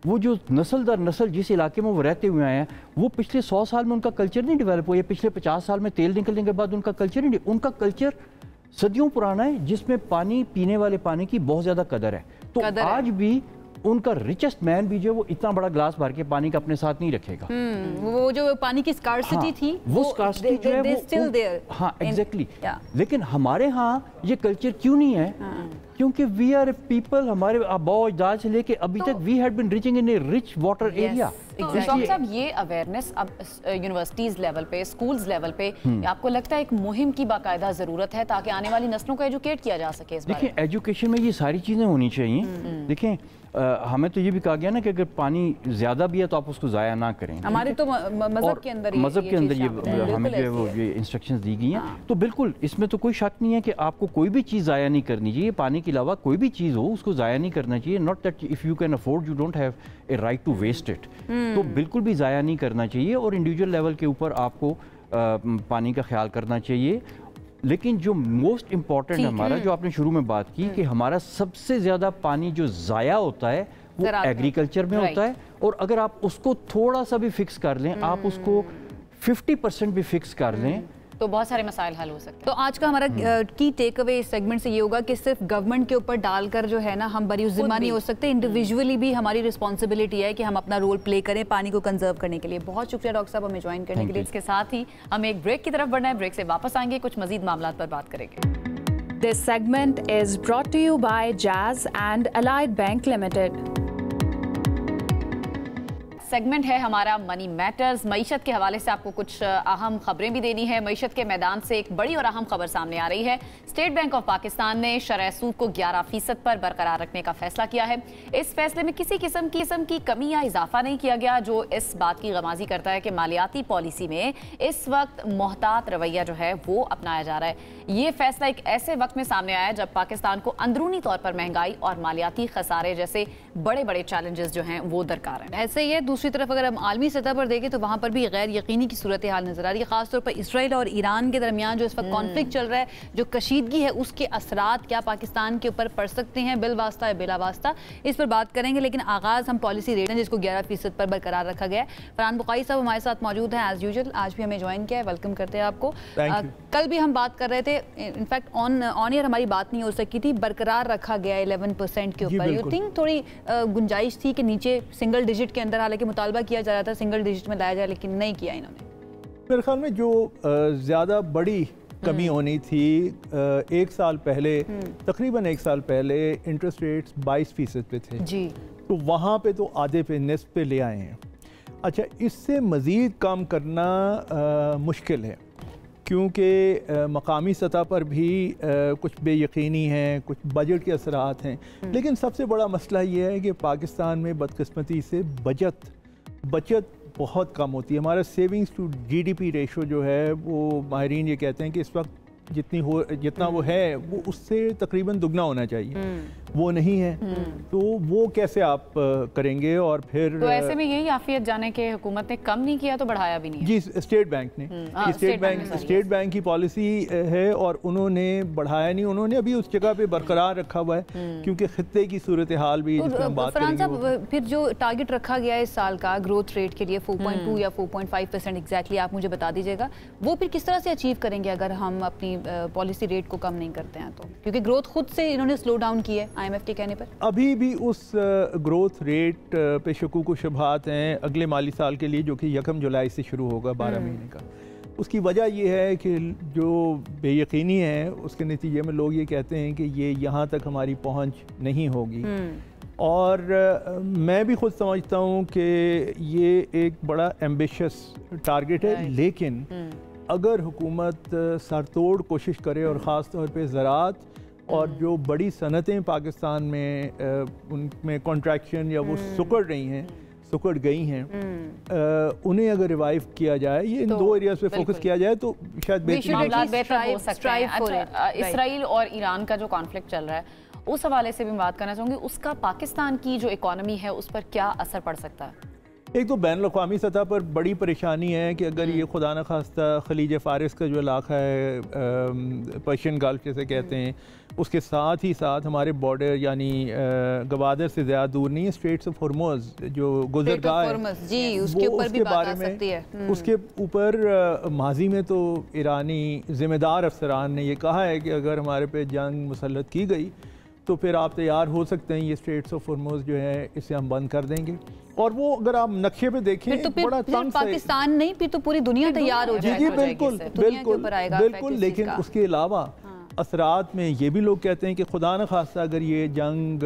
वो जो नस्ल दर नस्ल जिस इलाके में वो रहते हुए आए हैं, वो पिछले 100 साल में उनका कल्चर नहीं डेवलप हुआ। ये पिछले 50 साल में तेल निकलने के बाद उनका कल्चर नहीं, उनका कल्चर सदियों पुराना है, जिसमें पानी, पीने वाले पानी की बहुत ज्यादा कदर है। तो आज भी उनका रिचेस्ट मैन भी जो वो इतना बड़ा ग्लास भर के पानी का अपने साथ नहीं रखेगा। वो जो पानी की स्कार्सिटी थी, वो स्कार्सिटी जो है वो हाँ एग्जैक्टली। लेकिन हमारे यहाँ ये कल्चर क्यों नहीं है? क्योंकि वी आर ए पीपल, हमारे आबाओ अजदाद से लेके अभी तक we had been reaching in a rich water area. Doctor साहब, ये अवेयरनेस अब यूनिवर्सिटीज लेवल पे, स्कूल्स लेवल पे, आपको लगता है एक मुहिम की बाकायदा जरूरत है ताकि आने वाली नस्लों को एजुकेट किया जा सके? देखिए, एजुकेशन में ये सारी चीजें होनी चाहिए। देखें, हमें तो ये भी कहा गया ना कि अगर पानी ज्यादा भी है तो आप उसको जाया ना करें। हमारे तो मजहब के अंदर ये हमें जो वो ये इंस्ट्रक्शंस दी गई हैं। तो बिल्कुल इसमें तो कोई शक नहीं है कि आपको कोई भी चीज़ ज़ाया नहीं करनी चाहिए। पानी के अलावा कोई भी चीज़ हो उसको ज़ाया नहीं करना चाहिए। Not that if you can afford you don't have a right to waste it. तो बिल्कुल भी ज़ाया नहीं करना चाहिए और इंडिविजुअल लेवल के ऊपर आपको पानी का ख्याल करना चाहिए। लेकिन जो मोस्ट इम्पॉर्टेंट हमारा, जो आपने शुरू में बात की कि हमारा सबसे ज़्यादा पानी जो ज़ाया होता है वो एग्रीकल्चर में होता है, और अगर आप उसको थोड़ा सा भी फिक्स कर लें, आप उसको 50% भी फिक्स कर लें, तो बहुत सारे मसाइल हल हो सकते हैं। तो आज का हमारा की टेक अवे इस सेगमेंट से ये होगा कि सिर्फ गवर्नमेंट के ऊपर डालकर जो है ना हम बड़ी जिम्मा नहीं हो सकते, इंडिविजुअली भी हमारी रिस्पॉन्सिबिलिटी है कि हम अपना रोल प्ले करें पानी को कंजर्व करने के लिए। बहुत शुक्रिया डॉक्टर साहब हमें ज्वाइन करने के लिए। इसके साथ ही हम एक ब्रेक की तरफ बढ़ना है, ब्रेक से वापस आएंगे, कुछ मजीद मामलात पर बात करेंगे। This segment is brought to you by Jazz and Allied Bank Limited. Segment है हमारा मनी मैटर्स। मईशत के हवाले से आपको कुछ अहम खबरें भी देनी है। मईशत के मैदान से एक बड़ी और अहम खबर सामने आ रही है। स्टेट बैंक ऑफ पाकिस्तान ने शरह सूद को 11% पर बरकरार रखने का फैसला किया है। इस फैसले में किसी किस्म की कमी या इजाफा नहीं किया गया, जो इस बात की गमाजी करता है कि मालियाती पॉलिसी में इस वक्त मोहतात रवैया जो है वो अपनाया जा रहा है। ये फैसला एक ऐसे वक्त में सामने आया जब पाकिस्तान को अंदरूनी तौर पर महंगाई और मालियाती खसारे जैसे बड़े बड़े चैलेंजेस जो हैं वो दरकार हैं। ऐसे ही है। दूसरी तरफ अगर हम आलमी सतह पर देखें तो वहाँ पर भी गैर यकीनी की सूरत हाल नजर आ रही है। खासतौर पर इसराइल और ईरान के दरमियान जो इस वक्त कॉन्फ्लिक्ट चल रहा है, जो कशीदगी है, उसके असरात क्या पाकिस्तान के ऊपर पड़ सकते हैं, बिल वास्ता या बिला वास्ता, इस पर बात करेंगे। लेकिन आगाज़ हम पॉलिसी रेट हैं जिसको 11% पर बरकरार रखा गया है। फरहान बुखारी साहब हमारे साथ मौजूद हैं एज यूजुअल, आज भी हमें ज्वाइन किया है, वेलकम करते हैं आपको। कल भी हम बात कर रहे थे, इनफैक्ट ऑन एयर हमारी बात नहीं हो सकी थी, बरकरार रखा गया 11% के ऊपर। यू थिंक थोड़ी गुंजाइश थी कि नीचे सिंगल डिजिट के अंदर, हालांकि मुतालबा किया जा रहा था सिंगल डिजिट में लाया जाए, लेकिन नहीं किया इन्होंने। मेरे ख्याल में जो ज़्यादा बड़ी कमी होनी थी, एक साल पहले, तकरीबन एक साल पहले इंटरेस्ट रेट्स 22% पे थे जी, तो वहाँ पे तो आधे पे, निस्फ पे ले आए हैं। अच्छा, इससे मज़ीद काम करना मुश्किल है, क्योंकि मकामी सतह पर भी कुछ बेयकीनी हैं, कुछ बजट के असरात हैं। लेकिन सबसे बड़ा मसला ये है कि पाकिस्तान में बदकिस्मती से बचत बहुत कम होती है। हमारा सेविंग्स टू जीडीपी रेशो जो है वो माहिरीन ये कहते हैं कि इस वक्त जितना वो है वो उससे तकरीबन दुगना होना चाहिए, वो नहीं है। तो वो कैसे आप करेंगे? और फिर तो ऐसे में यही आफियत जाने के हुकूमत ने कम नहीं किया तो बढ़ाया भी नहीं। जी, स्टेट बैंक ने, स्टेट बैंक की पॉलिसी है और उन्होंने बढ़ाया नहीं, उन्होंने अभी उस जगह पे बरकरार रखा हुआ है, क्योंकि खित्ते की सूरत हाल भी फरहान साहब, फिर जो टारगेट रखा गया है इस साल का ग्रोथ रेट के लिए 4.2 या 4.5% एग्जैक्टली आप मुझे बता दीजिएगा, वो फिर किस तरह से अचीव करेंगे अगर हम अपनी पॉलिसी रेट को कम नहीं करते हैं तो? क्योंकि ग्रोथ खुद से इन्होंने स्लो डाउन की है IMF के कहने पर। अभी भी उस ग्रोथ रेट पे शकूक व शुबहात हैं अगले माली साल के लिए, जो कि 1 जुलाई से शुरू होगा 12 महीने का। उसकी वजह यह है कि जो बेयकीनी है उसके नतीजे में लोग ये कहते हैं कि ये यहाँ तक हमारी पहुँच नहीं होगी। और मैं भी खुद समझता हूँ कि ये एक बड़ा एम्बिशियस टारगेट है, लेकिन अगर हुकूमत सरतोड़ कोशिश करे और ख़ास तौर पे ज़राअत और जो बड़ी सनतें पाकिस्तान में उनमें कॉन्ट्रैक्शन या वो सुकड़ गई हैं, उन्हें अगर रिवाइव किया जाए, ये इन दो एरियाज पे फोकस किया जाए तो शायद बेहतर हो सकता है। अच्छा, इसराइल और ईरान का जो कॉन्फ्लिक्ट चल रहा है उस हवाले से भी बात करना चाहूँगी, उसका पाकिस्तान की जो इकॉनमी है उस पर क्या असर पड़ सकता है? एक तो बैन अवी सतह पर बड़ी परेशानी है कि अगर ये खुदा न खास्ता खलीज फ़ारिस का जो इलाका है, पर्शियन गल्फ जैसे कहते हैं, उसके साथ ही साथ हमारे बॉर्डर यानी गवादर से ज़्यादा दूर नहीं है, स्ट्रेट्स ऑफ हॉर्मुज़ जो गुजरगाह है जी, उसके ऊपर भी बात आ सकती है। उसके ऊपर माजी में तो ईरानी ज़िम्मेदार अफसरान ने ये कहा है कि अगर हमारे पे जंग मुसल्लत की गई तो फिर आप तैयार हो सकते हैं, ये स्ट्रेट्स ऑफ हॉर्मुज़ जो है इसे हम बंद कर देंगे। और वो अगर आप नक्शे पे देखें तो बड़ा तंग पाकिस्तान नहीं, फिर तो पूरी दुनिया तैयार हो जाएगी। बिल्कुल, लेकिन उसके अलावा असरात में ये भी लोग कहते हैं कि खुदा न खास्ता अगर ये जंग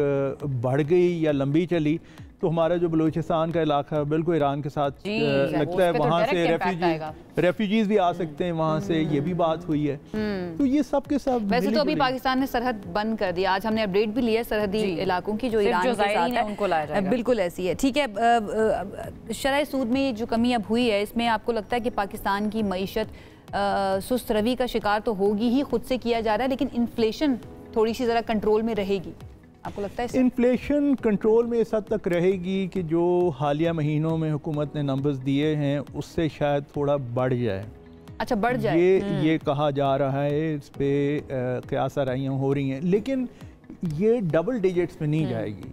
बढ़ गई या लंबी चली तो हमारा जो बलूचिस्तान का इलाका बिल्कुल ईरान के साथ लगता है, वहाँ से रेफ्यूजीज भी आ सकते हैं वहाँ से, ये भी बात हुई है। तो ये सब के सब वैसे तो अभी पाकिस्तान ने सरहद बंद कर दी, आज हमने अपडेट भी लिया सरहदी इलाकों की जो ईरान के साथ है, उनको लाया जाएगा। बिल्कुल ऐसी है। ठीक है, शरह सूद में जो कमी अब हुई है, इसमें आपको लगता है कि पाकिस्तान की मईशत सुस्त रवि का शिकार तो होगी ही, खुद से किया जा रहा है, लेकिन इन्फ्लेशन थोड़ी सी ज़रा कंट्रोल में रहेगी, आपको लगता है? इन्फ्लेशन कंट्रोल में इस हद तक रहेगी कि जो हालिया महीनों में हुकूमत ने नंबर्स दिए हैं उससे शायद थोड़ा बढ़ जाए, अच्छा बढ़ जाए, ये कहा जा रहा है, इस पे क़यास आराइयाँ हो रही हैं, लेकिन ये डबल डिजिट्स में नहीं जाएगी।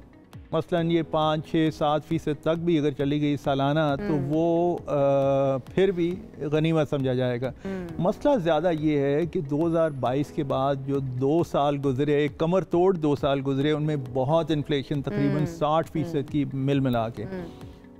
मसलन ये 5, 6, 7% तक भी अगर चली गई सालाना तो वो फिर भी गनीमत समझा जाएगा। मसला ज़्यादा ये है कि 2022 के बाद जो 2 साल गुजरे, कमर तोड़ 2 साल गुजरे, उनमें बहुत इन्फ्लेशन तकरीबन 60% की मिल मिला के,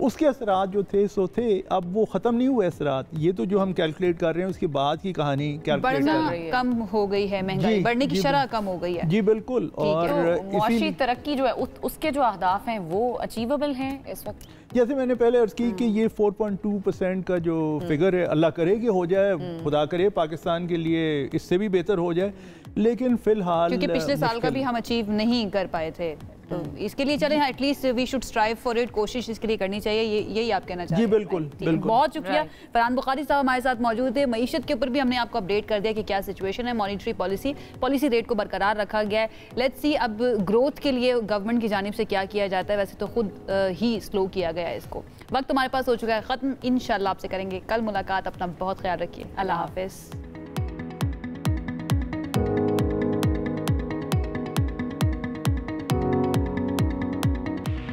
उसके असरात जो थे सो थे, अब वो ख़त्म नहीं हुए असरात। ये तो जो हम कैलकुलेट कर रहे हैं उसके बाद की कहानी कैलकुलेट कर रहे हैं। कम हो गई है महंगाई, बढ़ने की शरह कम हो गई है। जी बिल्कुल। और तो मुआशी तरक्की जो है उसके जो अहदाफ हैं वो अचीवेबल हैं इस वक्त? जैसे मैंने पहले अर्ज की कि ये 4.2% का जो फिगर है, अल्लाह करे कि हो जाए, खुदा करे पाकिस्तान के लिए इससे भी बेहतर हो जाए, लेकिन फिलहाल क्योंकि पिछले साल का भी हम अचीव नहीं कर पाए थे, तो इसके लिए चले at least we should strive for it, कोशिश इसके लिए करनी चाहिए, यही आप कहना चाहते हैं? जी बिल्कुल बिल्कुल। बहुत शुक्रिया। फरहान बुखारी साहब हमारे साथ मौजूद थे। मईशत के ऊपर भी हमने आपको अपडेट कर दिया कि क्या सिचुएशन है। मॉनिटरी पॉलिसी रेट को बरकरार रखा गया है। लेट्स सी अब ग्रोथ के लिए गवर्नमेंट की जानिब से क्या किया जाता है। वैसे तो खुद ही स्लो किया गया है इसको। वक्त हमारे पास हो चुका है ख़त्म। इंशाल्लाह आपसे करेंगे कल मुलाकात। अपना बहुत ख्याल रखिए। अल्लाह हाफिज़।